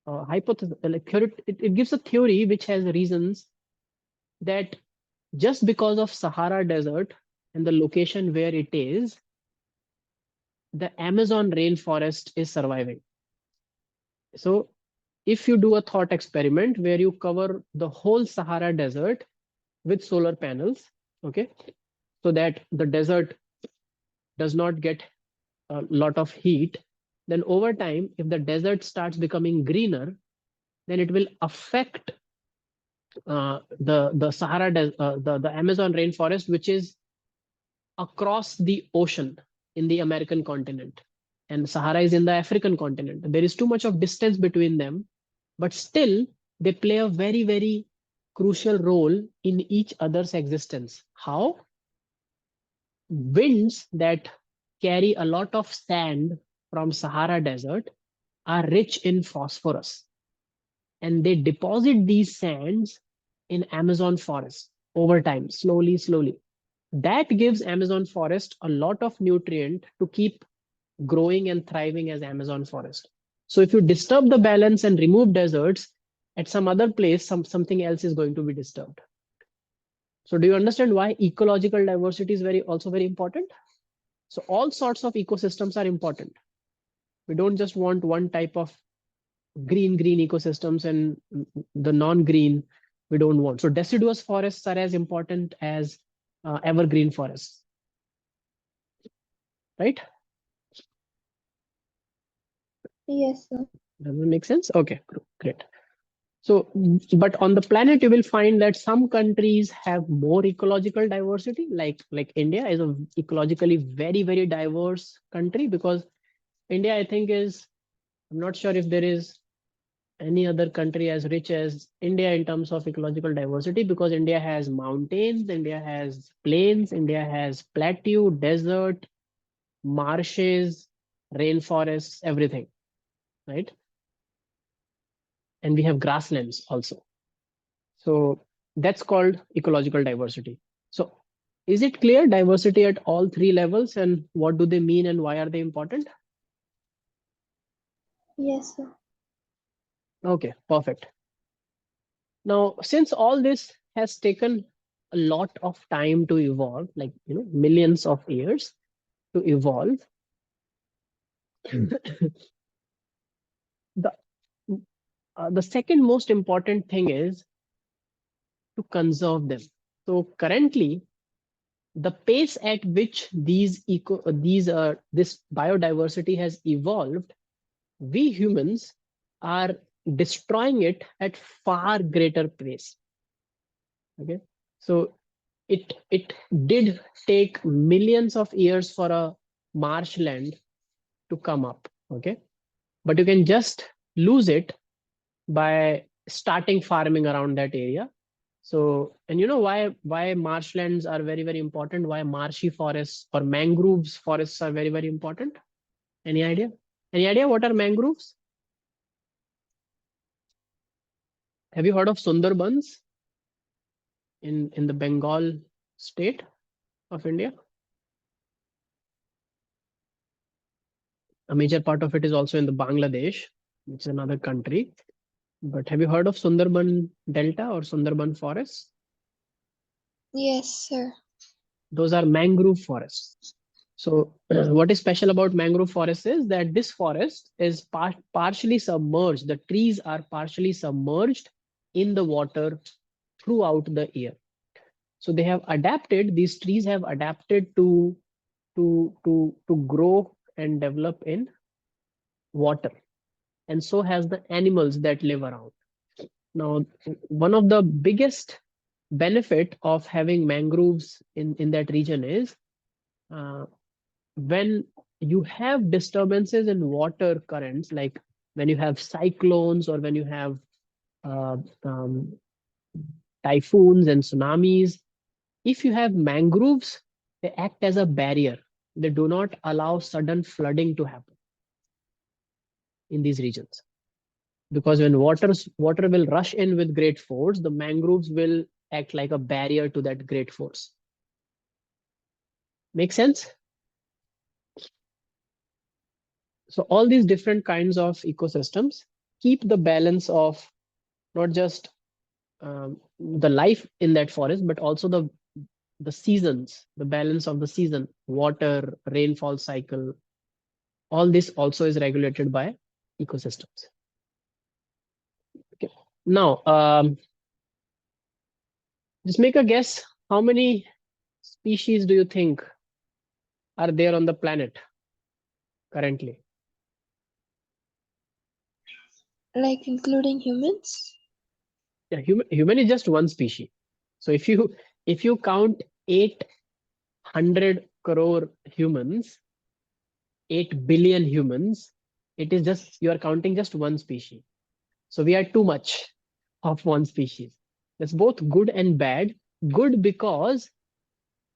hypothesis, like theory, it gives a theory which has reasons that just because of Sahara Desert and the location where it is, the Amazon rainforest is surviving. So if you do a thought experiment where you cover the whole Sahara Desert with solar panels, okay, so that the desert does not get a lot of heat, then over time, if the desert starts becoming greener, then it will affect the the Amazon rainforest, which is across the ocean in the American continent, and Sahara is in the African continent. There is too much of distance between them, but still they play a very, very crucial role in each other's existence. How? Winds that carry a lot of sand from Sahara Desert are rich in phosphorus, and they deposit these sands in Amazon forest over time, slowly, slowly. That gives Amazon forest a lot of nutrient to keep growing and thriving as Amazon forest. So if you disturb the balance and remove deserts, at some other place, something else is going to be disturbed. So do you understand why ecological diversity is also very important? So all sorts of ecosystems are important. We don't just want one type of green ecosystems and the non-green we don't want. So deciduous forests are as important as evergreen forests, right? Yes, sir. Does that make sense? Okay, great. So, but on the planet, you will find that some countries have more ecological diversity, like India is a ecologically very, very diverse country, because India, I think, is, I'm not sure if there is any other country as rich as India in terms of ecological diversity, because India has mountains, India has plains, India has plateau, desert, marshes, rainforests, everything, right? And we have grasslands also. So that's called ecological diversity. So is it clear diversity at all three levels, and what do they mean and why are they important? Yes, sir. Okay, perfect. Now, since all this has taken a lot of time to evolve, like millions of years to evolve, the the second most important thing is to conserve them. So currently, the pace at which this biodiversity has evolved, we humans are destroying it at far greater pace. Okay, so it did take millions of years for a marshland to come up. Okay, but you can just lose it by starting farming around that area, So, and you know why marshlands are very, very important? Why marshy forests or mangroves forests are very, very important? Any idea? Any idea what are mangroves? Have you heard of Sundarbans in the Bengal state of India? A major part of it is also in the Bangladesh, which is another country. But have you heard of Sundarban Delta or Sundarban forests? Yes, sir. Those are mangrove forests. So what is special about mangrove forest is that this forest is partially submerged. The trees are partially submerged in the water throughout the year. So they have adapted, these trees have adapted to grow and develop in water. And so has the animals that live around. Now, one of the biggest benefit of having mangroves in that region is uh, when you have disturbances in water currents, like when you have cyclones or when you have uh, um, typhoons and tsunamis, if you have mangroves, they act as a barrier. They do not allow sudden flooding to happen in these regions. Because when water will rush in with great force, the mangroves will act like a barrier to that great force. Make sense? So all these different kinds of ecosystems keep the balance of not just the life in that forest, but also the seasons, the balance of the season, water, rainfall cycle. All this also is regulated by ecosystems. Okay. Now, just make a guess. How many species do you think are there on the planet currently? Like including humans? Yeah, human is just one species. So if you count 800 crore humans, 8 billion humans, it is just you are counting just one species. So we are too much of one species. That's both good and bad. Good because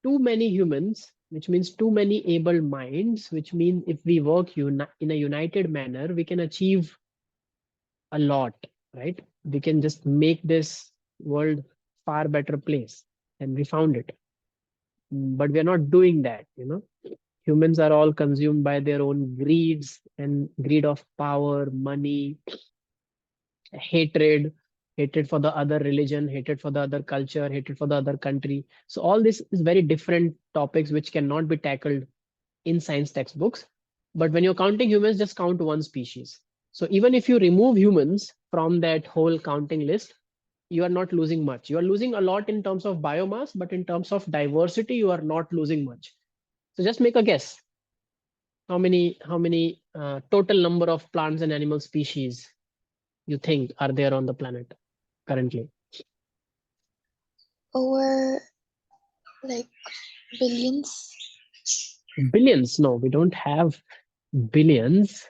too many humans, which means too many able minds, which means if we work in a united manner, we can achieve a lot, right? We can just make this world far better place and we found it. But we are not doing that, Humans are all consumed by their own greeds and greed of power, money, hatred, hatred for the other religion, hatred for the other culture, hatred for the other country. So all this is very different topics which cannot be tackled in science textbooks. But when you're counting humans, just count one species. So even if you remove humans from that whole counting list, you are not losing much. You are losing a lot in terms of biomass, but in terms of diversity, you are not losing much. So just make a guess. How many total number of plants and animal species you think are there on the planet currently? Over like billions? Billions? No, we don't have billions.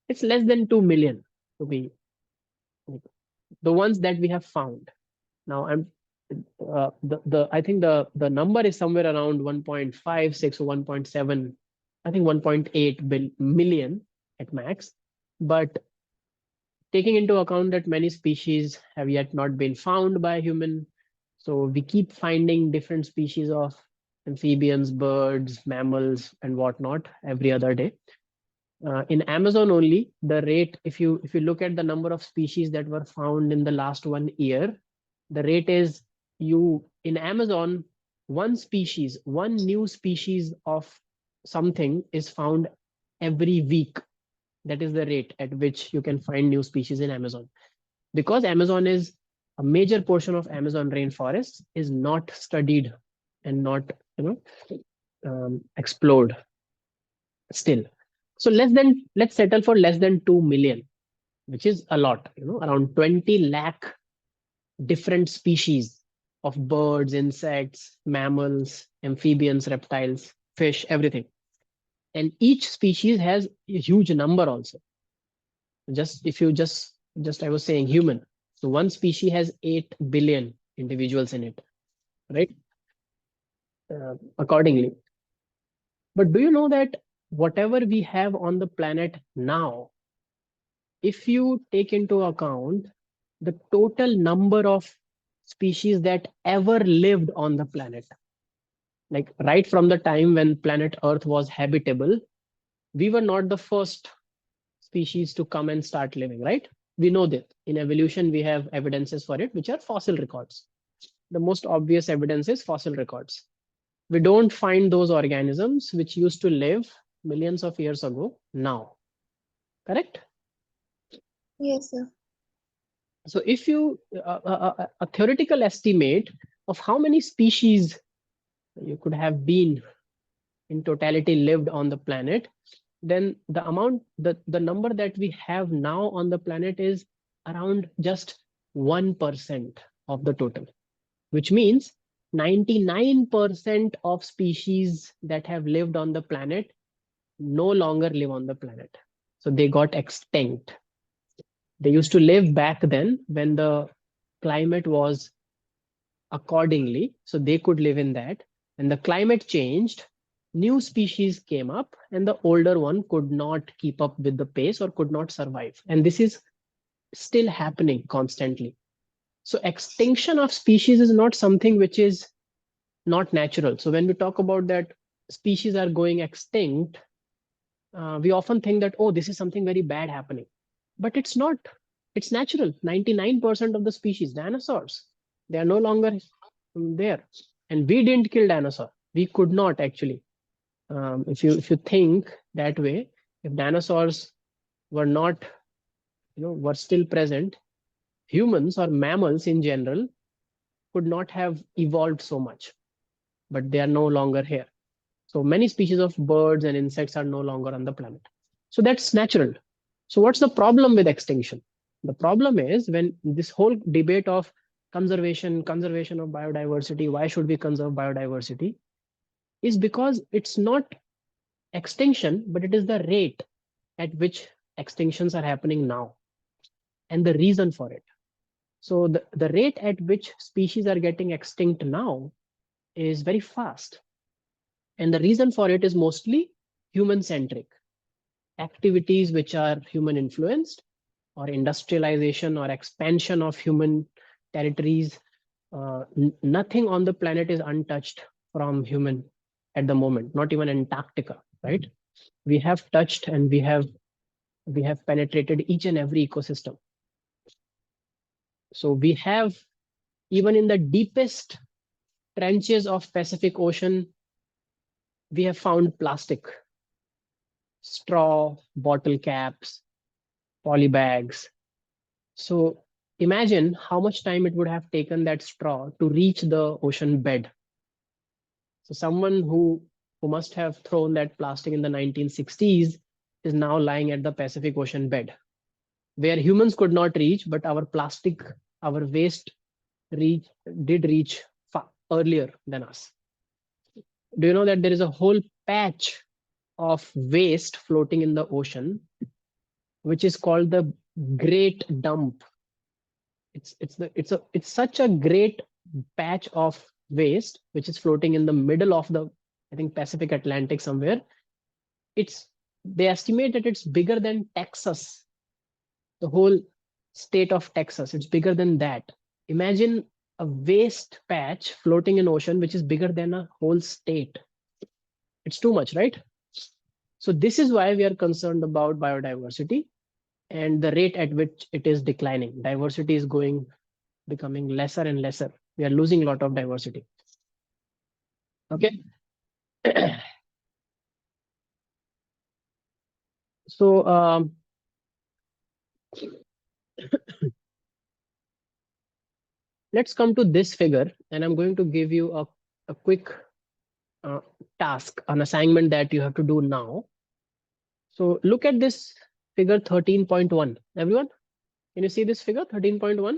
It's less than 2 million to be like, the ones that we have found. Now I'm the I think the number is somewhere around 1.56 or 1.7, I think 1.8 million at max. But taking into account that many species have yet not been found by human, so we keep finding different species of amphibians, birds, mammals, and whatnot every other day. In Amazon only, the rate, if you look at the number of species that were found in the last 1 year, the rate is you in Amazon, one new species of something is found every week. That is the rate at which you can find new species in Amazon. Because Amazon is a major portion of Amazon rainforest is not studied and not explored still. So let's settle for less than 2 million, which is a lot, around 20 lakh different species of birds, insects, mammals, amphibians, reptiles, fish, everything. And each species has a huge number also. Just if you just I was saying human. So one species has 8 billion individuals in it, right? Accordingly. But do you know that whatever we have on the planet now, if you take into account the total number of species that ever lived on the planet, like right from the time when planet Earth was habitable, we were not the first species to come and start living, right? We know that in evolution we have evidences for it, which are fossil records. The most obvious evidence is fossil records. We don't find those organisms which used to live millions of years ago now, correct? Yes, sir. So if you a theoretical estimate of how many species you could have been in totality lived on the planet, then the number that we have now on the planet is around just 1% of the total, which means 99% of species that have lived on the planet no longer live on the planet. So they got extinct. They used to live back then when the climate was accordingly, so they could live in that. And the climate changed, new species came up, and the older one could not keep up with the pace or could not survive. And this is still happening constantly. So extinction of species is not something which is not natural. So when we talk about that species are going extinct, we often think that, oh, this is something very bad happening. But it's not. It's natural. 99% of the species, dinosaurs, they are no longer there. And we didn't kill dinosaur. We could not actually. If you think that way, if dinosaurs were not, were still present, humans or mammals in general could not have evolved so much. But they are no longer here. So many species of birds and insects are no longer on the planet. So that's natural. So what's the problem with extinction? The problem is when this whole debate of conservation of biodiversity, why should we conserve biodiversity, is because it's not extinction, but it is the rate at which extinctions are happening now and the reason for it. So the rate at which species are getting extinct now is very fast. And the reason for it is mostly human centric activities which are human influenced, or industrialization or expansion of human territories. Nothing on the planet is untouched from human at the moment, not even Antarctica, right? We have touched and we have penetrated each and every ecosystem. So we have, even in the deepest trenches of Pacific Ocean, we have found plastic, straw, bottle caps, polybags. So imagine how much time it would have taken that straw to reach the ocean bed. So someone who must have thrown that plastic in the 1960s is now lying at the Pacific Ocean bed, where humans could not reach, but our waste did reach earlier than us. Do you know that there is a whole patch of waste floating in the ocean, which is called the Great Dump? It's such a great patch of waste which is floating in the middle of the, I think, Pacific Atlantic somewhere. It's They estimate that it's bigger than Texas, the whole state of Texas. It's bigger than that. Imagine a waste patch floating in ocean which is bigger than a whole state. It's too much, right? So this is why we are concerned about biodiversity and the rate at which it is declining. Diversity is becoming lesser and lesser. We are losing a lot of diversity. Okay. So let's come to this figure, and I'm going to give you a quick task, an assignment that you have to do now. So look at this figure 13.1. Everyone, can you see this figure 13.1?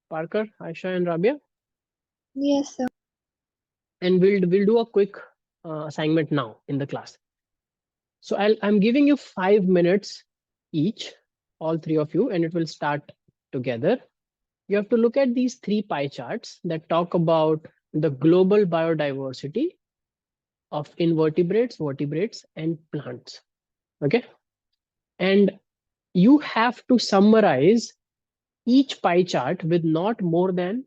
Parker, Aisha, and Rabia? Yes, sir. And we'll do a quick assignment now in the class. So I'm giving you 5 minutes each all three of you, and it will start together. You have to look at these three pie charts that talk about the global biodiversity of invertebrates, vertebrates, and plants. Okay. And you have to summarize each pie chart with not more than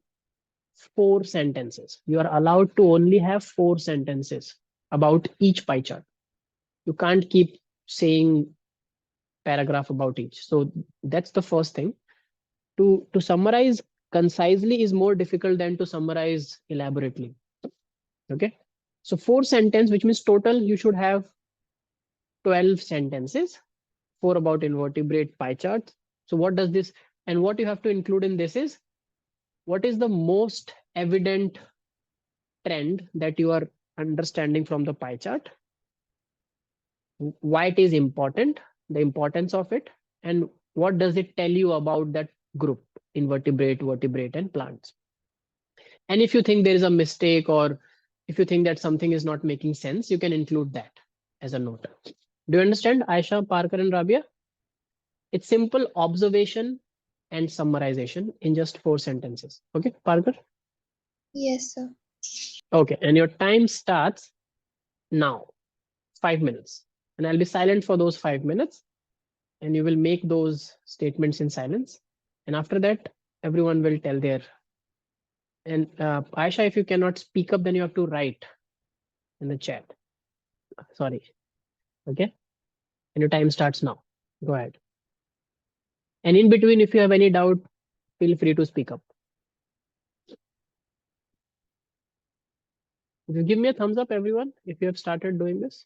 4 sentences. You are allowed to only have 4 sentences about each pie chart. You can't keep saying paragraph about each. So that's the first thing. To summarize concisely is more difficult than to summarize elaborately. Okay. So 4 sentence, which means total you should have 12 sentences, 4 about invertebrate pie charts. So what does this, and what you have to include in this is, what is the most evident trend that you are understanding from the pie chart, why it is important, the importance of it, and what does it tell you about that group, invertebrate, vertebrate, and plants. And if you think there is a mistake, or if you think that something is not making sense, you can include that as a note. Do you understand, Aisha, Parker, and Rabia? It's simple observation and summarization in just 4 sentences. Okay, Parker? Yes, sir. Okay, and your time starts now, 5 minutes. And I'll be silent for those 5 minutes, and you will make those statements in silence. And after that, everyone will tell their. And Aisha, if you cannot speak up, then you have to write in the chat. Sorry. Okay. And your time starts now. Go ahead. And in between, if you have any doubt, feel free to speak up. Give me a thumbs up, everyone, if you have started doing this.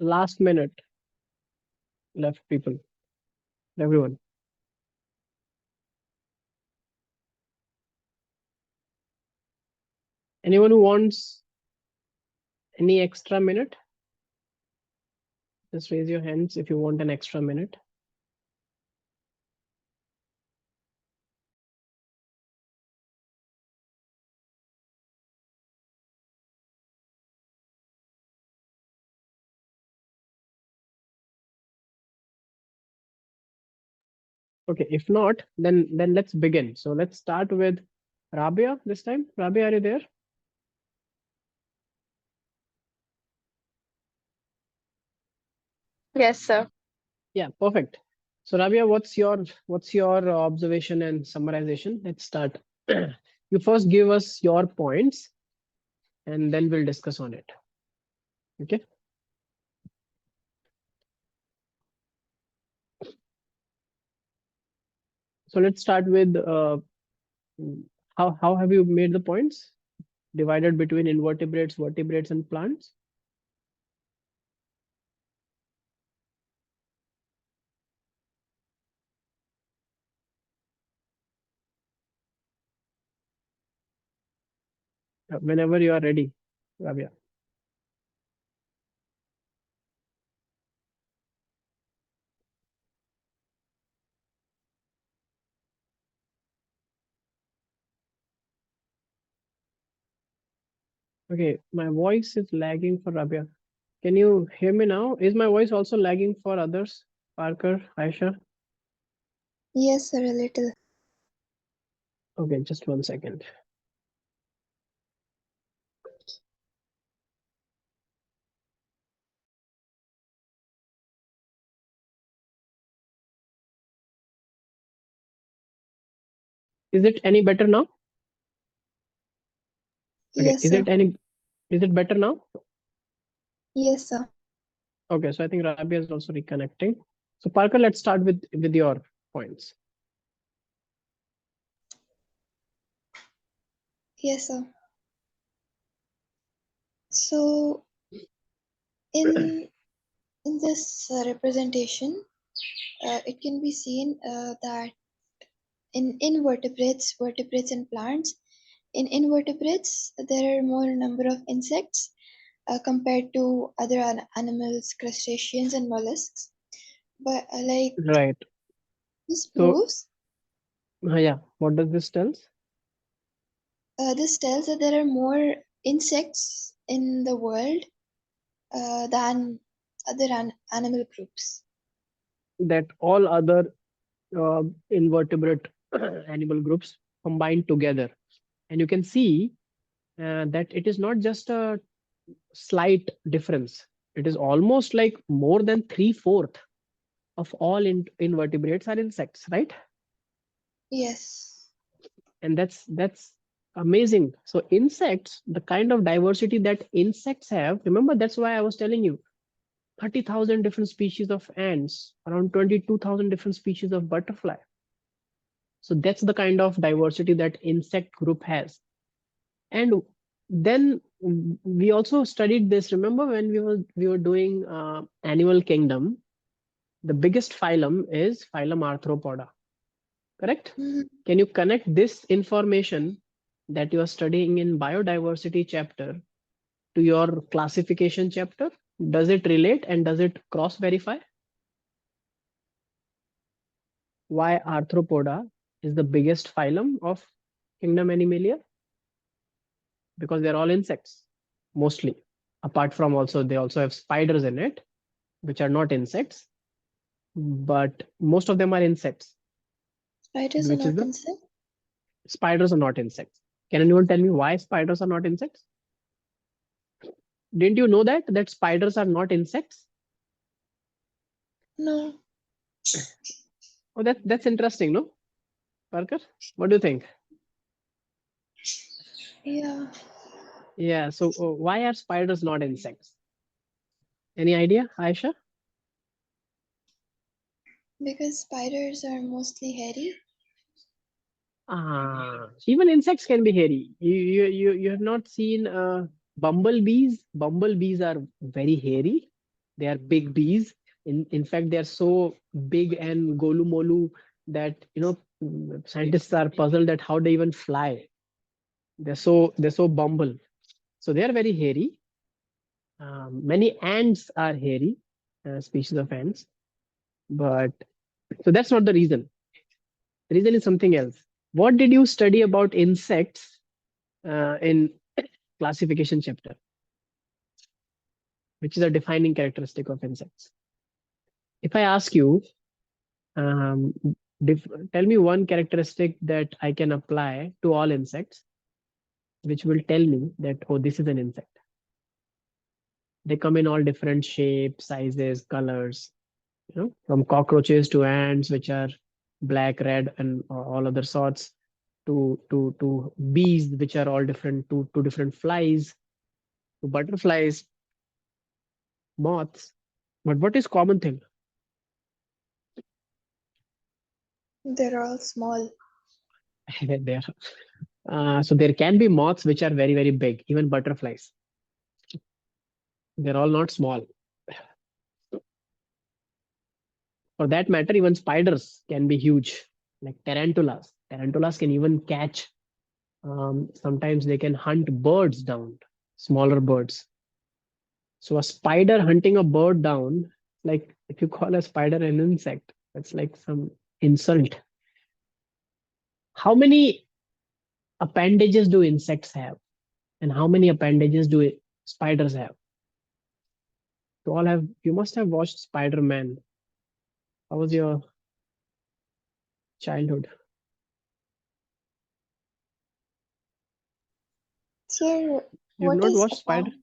Last minute left, people. Everyone. Anyone who wants any extra minute? Just raise your hands if you want an extra minute. Okay, if not, then let's begin. So let's start with Rabia this time. Rabia, are you there? Yes, sir. Yeah, perfect. So Rabia, what's your observation and summarization? Let's start. You first give us your points, and then we'll discuss on it. Okay. So let's start with how have you made the points divided between invertebrates, vertebrates, and plants? Whenever you are ready, Rabia. Okay, my voice is lagging for Rabia. Can you hear me now? Is my voice also lagging for others? Parker, Aisha? Yes, sir, a little. Okay, just 1 second. Is it any better now? Okay, Yes, sir. is it better now? Yes, sir. Okay, so I think Rabia is also reconnecting. So Parker, let's start with your points. Yes, sir. So in in this representation, it can be seen that in invertebrates, vertebrates, and plants, in invertebrates there are more number of insects compared to other animals, crustaceans, and mollusks. But Right. this So proves, yeah, what does this tell? this tells that there are more insects in the world than other animal groups. That all other invertebrate animal groups combined together, and you can see that it is not just a slight difference. It is almost like more than 3/4 of all invertebrates are insects, right? Yes. And that's amazing. So insects, the kind of diversity that insects have, remember, that's why I was telling you 30,000 different species of ants, around 22,000 different species of butterfly. So that's the kind of diversity that insect group has. And then we also studied this. Remember when we were doing animal kingdom, the biggest phylum is phylum Arthropoda, correct? Mhm. Can you connect this information that you are studying in biodiversity chapter to your classification chapter? Does it relate and does it cross verify? Why Arthropoda is the biggest phylum of kingdom Animalia? Because they're all insects, mostly. Apart from also, they also have spiders in it, which are not insects, but most of them are insects, Spiders are which is not the insects. spiders are not insects. Can anyone tell me why spiders are not insects? Didn't you know that spiders are not insects? No. Oh, that's interesting, no, Parker? What do you think? Yeah. Yeah. So why are spiders not insects? Any idea, Aisha? Because spiders are mostly hairy. Even insects can be hairy. You have not seen bumblebees. Bumblebees are very hairy. They are big bees. In fact, they are so big and golu molu that scientists are puzzled at how they even fly. They're so bumble. So they are very hairy. Many ants are hairy, species of ants, but so that's not the reason. The reason is something else. What did you study about insects in classification chapter, which is a defining characteristic of insects? If I ask you, um, tell me one characteristic that I can apply to all insects, which will tell me that, oh, this is an insect. They come in all different shapes, sizes, colors, from cockroaches to ants, which are black, red, and all other sorts, to bees, which are all different, to different flies, to butterflies, moths. But what is common thing? They're all small. There. So there can be moths which are very, very big, even butterflies. They're all not small. For that matter, even spiders can be huge, like tarantulas. Tarantulas can even catch, sometimes they can hunt birds down, smaller birds. So a spider hunting a bird down, like if you call a spider an insect, that's like some insult. How many appendages do insects have? And how many appendages do spiders have? You must have watched Spider-Man. How was your childhood? Sir, You've what not is watched Spider? upon?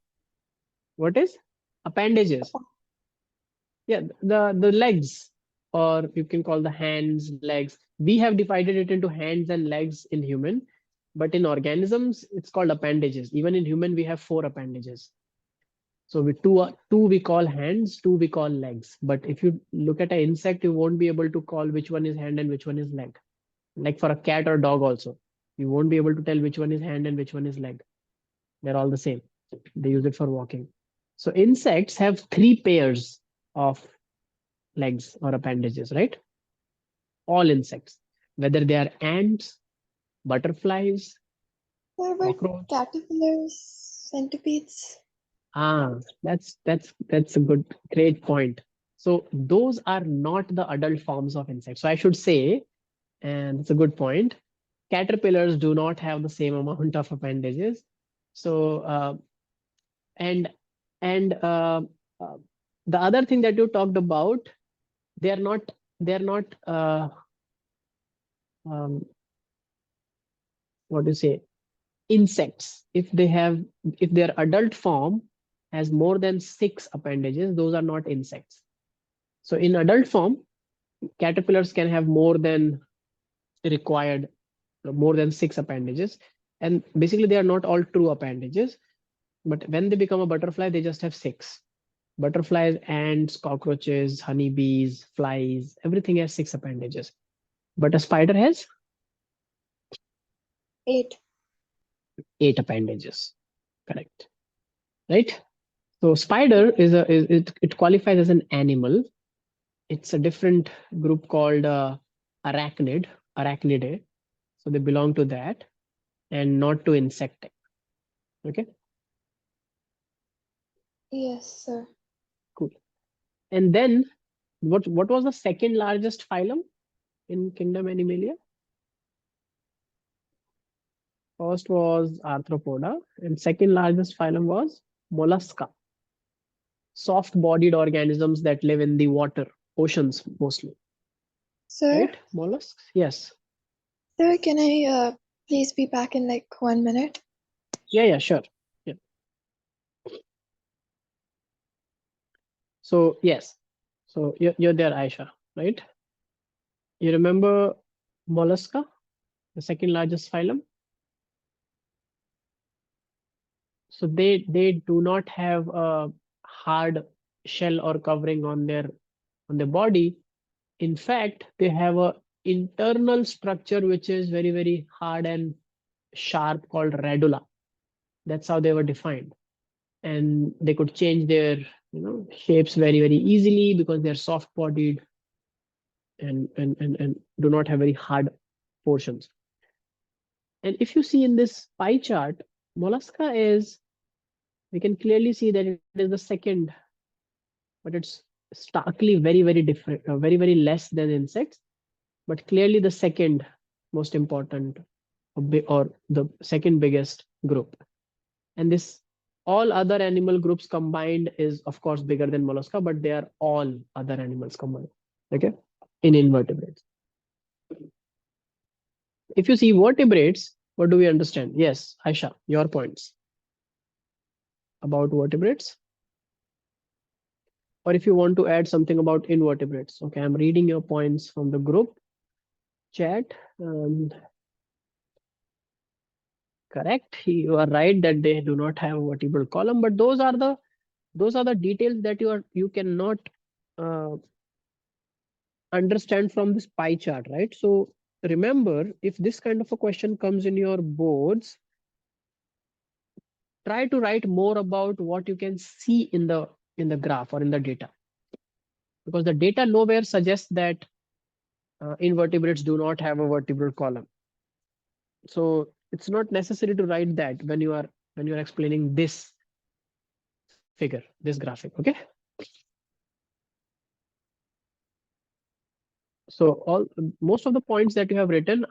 What is? Appendages. Yeah, the legs, or you can call the hands, legs. We have divided it into hands and legs in human, but in organisms, it's called appendages. Even in human, we have 4 appendages. So two we call hands, 2 we call legs. But if you look at an insect, you won't be able to call which one is hand and which one is leg. Like for a cat or dog also, you won't be able to tell which one is hand and which one is leg. They're all the same. They use it for walking. So insects have 3 pairs of legs or appendages, right? All insects, whether they are ants, butterflies, Sir, but cockroach. caterpillars, centipedes. That's a great point. So those are not the adult forms of insects. So I should say, and it's a good point, caterpillars do not have the same amount of appendages. So and and uh, the other thing that you talked about, they are not they are not um, what do you say, insects. If their adult form has more than 6 appendages, those are not insects. So in adult form, caterpillars can have required more than 6 appendages, and basically they are not all true appendages. But when they become a butterfly, they just have 6. Butterflies, ants, cockroaches, honeybees, flies, everything has 6 appendages. But a spider has 8. 8 appendages. Correct. Right? So spider it qualifies as an animal. It's a different group called arachnidae. So they belong to that and not to insect. Okay, Yes, sir. cool. And then what was the second largest phylum in kingdom Animalia? First was Arthropoda, and second largest phylum was Mollusca, soft-bodied organisms that live in the water, oceans mostly, Sir, right? Mollusks, yes. sir, can I please be back in like 1 minute? Yeah, sure. Yeah. So yes, so you're there, Aisha, right? You remember Mollusca, the second largest phylum? So they do not have a hard shell or covering on their body. In fact, they have a internal structure which is very, very hard and sharp, called radula. That's how they were defined. And they could change their shapes very easily because they're soft bodied and do not have very hard portions. And if you see in this pie chart, mollusca is, we can clearly see that it is the second, but it's starkly very different, very less than insects, but clearly the second most important or the second biggest group. And this all other animal groups combined is of course bigger than mollusca, but they are all other animals combined, okay, in invertebrates. If you see vertebrates, what do we understand? Yes, Aisha, your points about vertebrates, or if you want to add something about invertebrates. Okay, I'm reading your points from the group chat. And correct, you are right that they do not have a vertebral column, but those are the details that you cannot uh, understand from this pie chart, right? So remember, if this kind of a question comes in your boards, try to write more about what you can see in the graph or in the data, because the data nowhere suggests that invertebrates do not have a vertebral column. So it's not necessary to write that when you are explaining this figure, this graphic. Okay. So all most of the points that you have written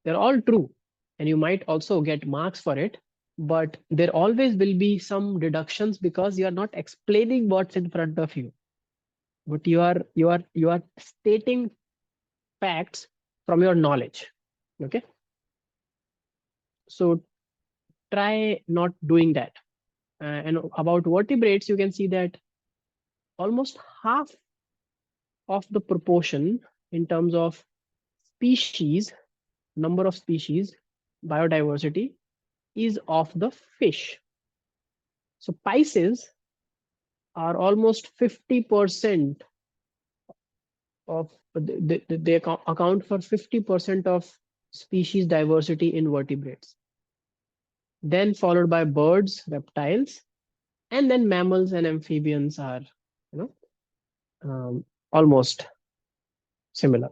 they're all true, and you might also get marks for it, but there always will be some deductions because you are not explaining what's in front of you, but you are stating facts from your knowledge. Okay. So try not doing that. And about vertebrates, you can see that almost half of the proportion in terms of species, number of species, biodiversity is of the fish. So Pisces are almost 50% of they account for 50% of species diversity in vertebrates. Then followed by birds, reptiles, and then mammals and amphibians are, you know, almost similar.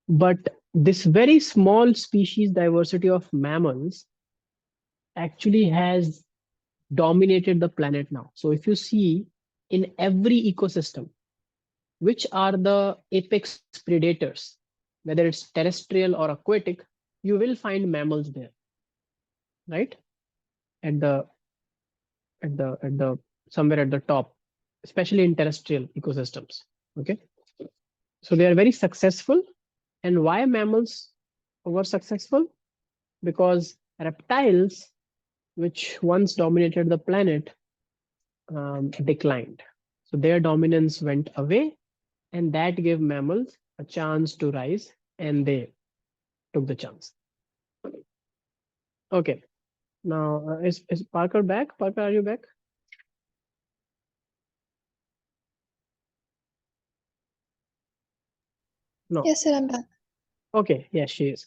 But this very small species diversity of mammals actually has dominated the planet now. So if you see in every ecosystem, which are the apex predators, whether it's terrestrial or aquatic, you will find mammals there, right? At the somewhere at the top, especially in terrestrial ecosystems. Okay. So they are very successful. And why mammals were successful? Because reptiles, which once dominated the planet, declined. So their dominance went away, and that gave mammals a chance to rise, and they took the chance. Okay. Now, is Parker back? Parker, are you back? No. Yes, sir, I'm back. Okay. Yes, she is.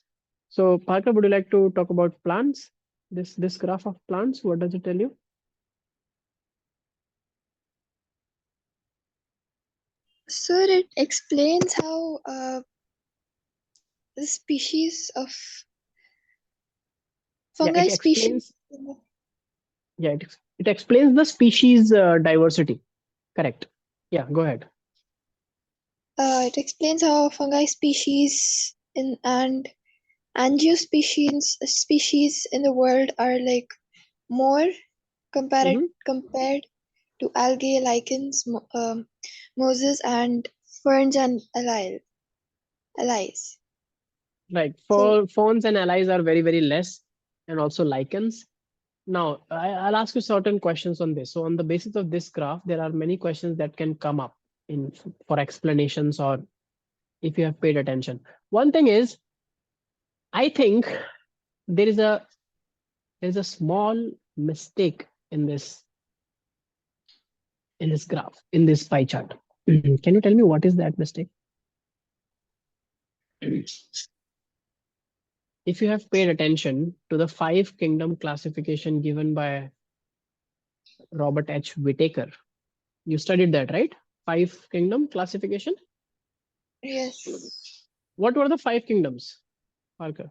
So, Parker, would you like to talk about plants? This graph of plants, what does it tell you? Sir, it explains how the species of Yeah, fungi it species. explains. Yeah, it explains the species diversity. Correct. Yeah, go ahead. It explains how fungi species and angiospecies in the world are like more compared Mhm. compared to algae, lichens, mosses, and ferns and allies. Right. So For fawns and allies are very less, and also lichens. Now, I'll ask you certain questions on this. So, on the basis of this graph, there are many questions that can come up in for explanations, or if you have paid attention. One thing is, I think there is a small mistake in this graph, in this pie chart. Can you tell me what is that mistake? If you have paid attention to the 5 kingdom classification given by Robert H. Whitaker. You studied that, right? 5 kingdom classification. Yes. What were the 5 kingdoms, Parker?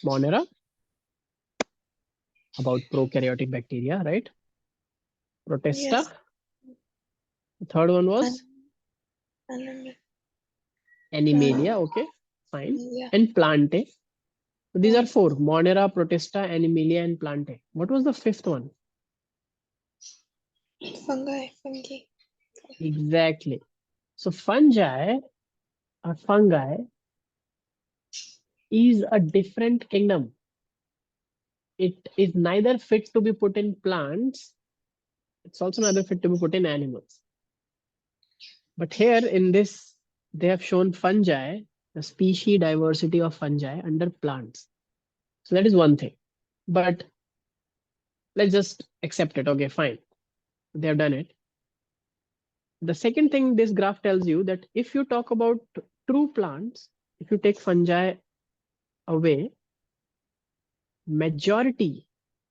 Monera, about prokaryotic bacteria, right? Protista. Yes. The third one was And Animalia. Okay, fine. yeah. And Plante. So these are Plant. 4: Monera, Protista, Animalia, and Plante. What was the 5th one? Fungi. Exactly. So fungi is a different kingdom. It is neither fit to be put in plants. It's also neither fit to be put in animals. But here in this, they have shown fungi, the species diversity of fungi under plants. So that is one thing. But let's just accept it. Okay, fine. They have done it. The second thing this graph tells you that if you talk about true plants, if you take fungi away, majority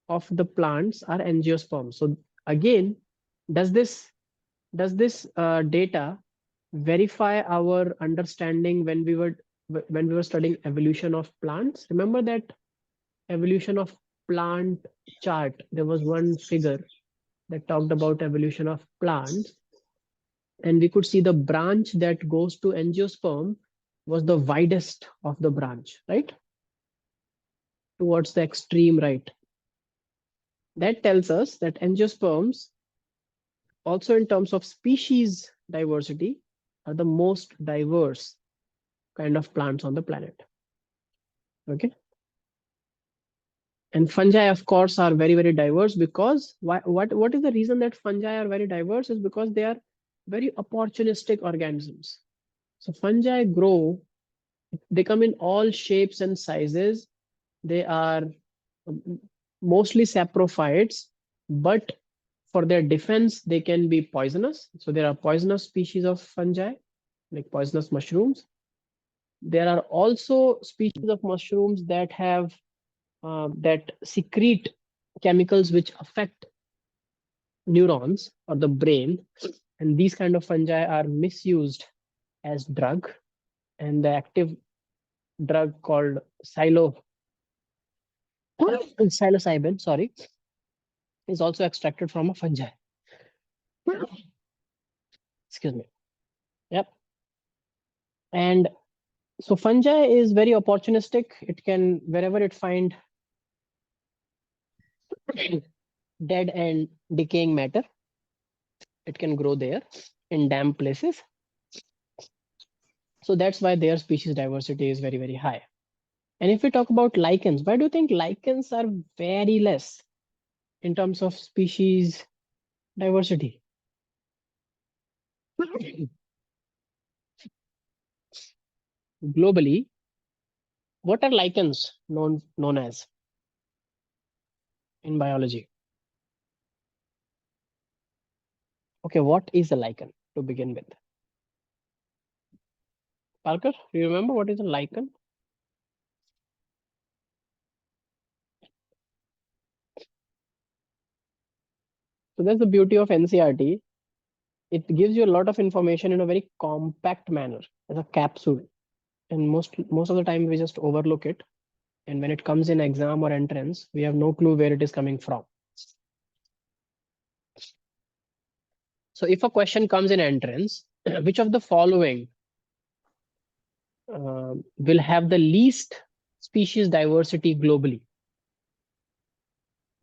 of the plants are angiosperms. So again, does this data verify our understanding when we were studying evolution of plants? Remember that evolution of plant chart? There was one figure that talked about evolution of plants, and we could see the branch that goes to angiosperm was the widest of the branch, right? Towards the extreme right. That tells us that angiosperms, also in terms of species diversity, are the most diverse kind of plants on the planet. Okay. And fungi, of course, are very, very diverse because what is the reason that fungi are very diverse is because they are very opportunistic organisms. So fungi grow, they come in all shapes and sizes. They are mostly saprophytes, but for their defense, they can be poisonous. So there are poisonous species of fungi, like poisonous mushrooms. There are also species of mushrooms that have that secrete chemicals which affect neurons or the brain, and these kind of fungi are misused as drug. And the active drug called psilocybin, sorry, is also extracted from a fungi. Excuse me. Yep. And so fungi is very opportunistic. It can, wherever it find dead and decaying matter, it can grow there in damp places. So that's why their species diversity is very, very high. And if we talk about lichens, why do you think lichens are very less in terms of species diversity? Globally, what are lichens known as in biology? Okay, what is a lichen to begin with? Parker, do you remember what is a lichen? So that's the beauty of NCRT. It gives you a lot of information in a very compact manner as a capsule. And most of the time we just overlook it. And when it comes in exam or entrance, we have no clue where it is coming from. So if a question comes in entrance, which of the following will have the least species diversity globally?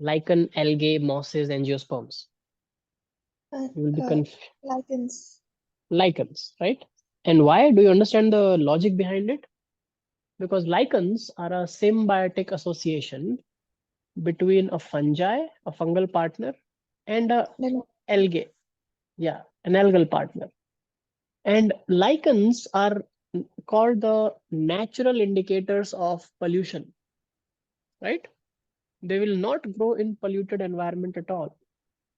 Lichen, algae, mosses, angiosperms. You will be Lichens. lichens, right? And why? Do you understand the logic behind it? Because lichens are a symbiotic association between a fungi, a fungal partner, and a No. algae. Yeah, an algal partner. And lichens are called the natural indicators of pollution, right? They will not grow in polluted environment at all.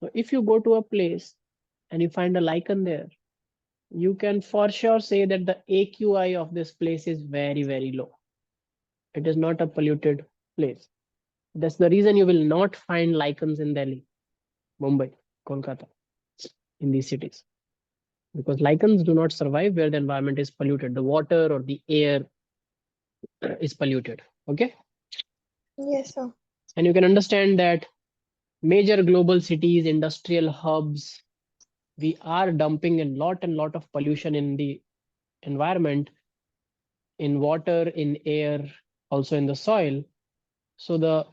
So if you go to a place and you find a lichen there, you can for sure say that the AQI of this place is very, very low. It is not a polluted place. That's the reason you will not find lichens in Delhi, Mumbai, Kolkata, in these cities, because lichens do not survive where the environment is polluted, the water or the air is polluted. Okay. Yes, sir. And you can understand that major global cities, industrial hubs, we are dumping a lot and lot of pollution in the environment, in water, in air, also in the soil. So the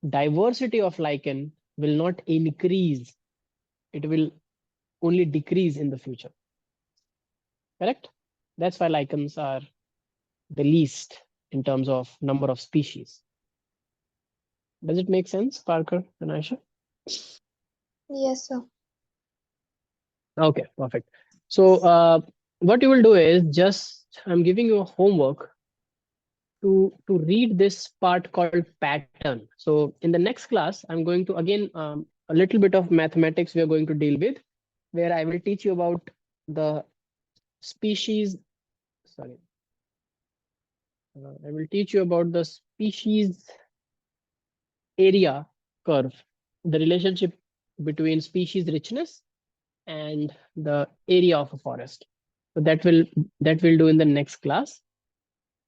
diversity of lichen will not increase, it will only decrease in the future. Correct? That's why lichens are the least in terms of number of species. Does it make sense, Parker and Aisha? Yes, sir. Okay, perfect. So what you will do is, just I'm giving you a homework to read this part called pattern. So in the next class, I'm going to again a little bit of mathematics we are going to deal with, where I will teach you about the species. Sorry, I will teach you about the species area curve, the relationship between species richness and the area of a forest. So that will do in the next class.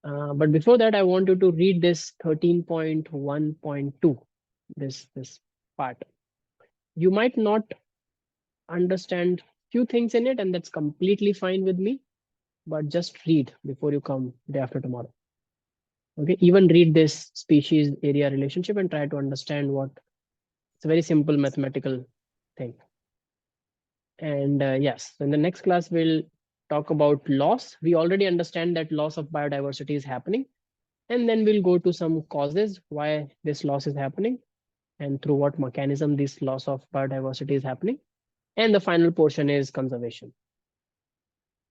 But before that, I want you to read this 13.1.2, this part. You might not understand few things in it, and that's completely fine with me. But just read before you come day after tomorrow. Okay, even read this species area relationship and try to understand what. It's a very simple mathematical thing. And yes, so in the next class we'll talk about loss. We already understand that loss of biodiversity is happening, and then we'll go to some causes why this loss is happening and through what mechanism this loss of biodiversity is happening. And the final portion is conservation.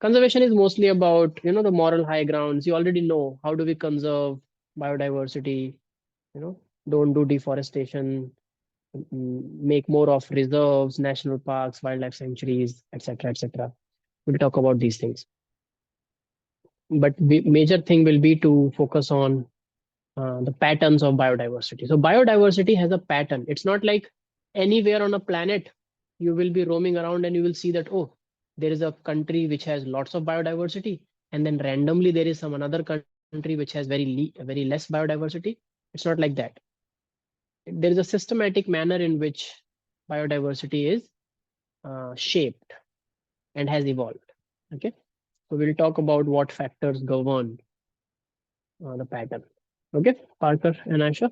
Conservation is mostly about, the moral high grounds. You already know how do we conserve biodiversity, don't do deforestation, make more of reserves, national parks, wildlife sanctuaries, etc., etc. We'll talk about these things. But major thing will be to focus on the patterns of biodiversity. So biodiversity has a pattern. It's not like anywhere on a planet you will be roaming around and you will see that, oh, there is a country which has lots of biodiversity, and then randomly there is some another country which has very less biodiversity. It's not like that. There is a systematic manner in which biodiversity is shaped and has evolved. Okay, so we'll talk about what factors govern the pattern. Okay, Parker and Aisha,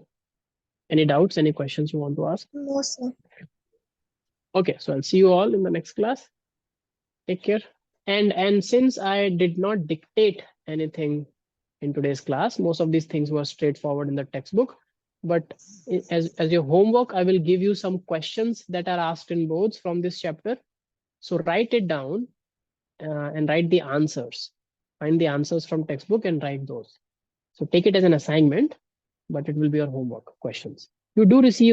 any doubts, any questions you want to ask? No, sir. Okay, so I'll see you all in the next class. Take care. And since I did not dictate anything in today's class, most of these things were straightforward in the textbook. But as your homework, I will give you some questions that are asked in boards from this chapter. So write it down and write the answers. Find the answers from textbook and write those. So take it as an assignment, but it will be your homework questions. You do receive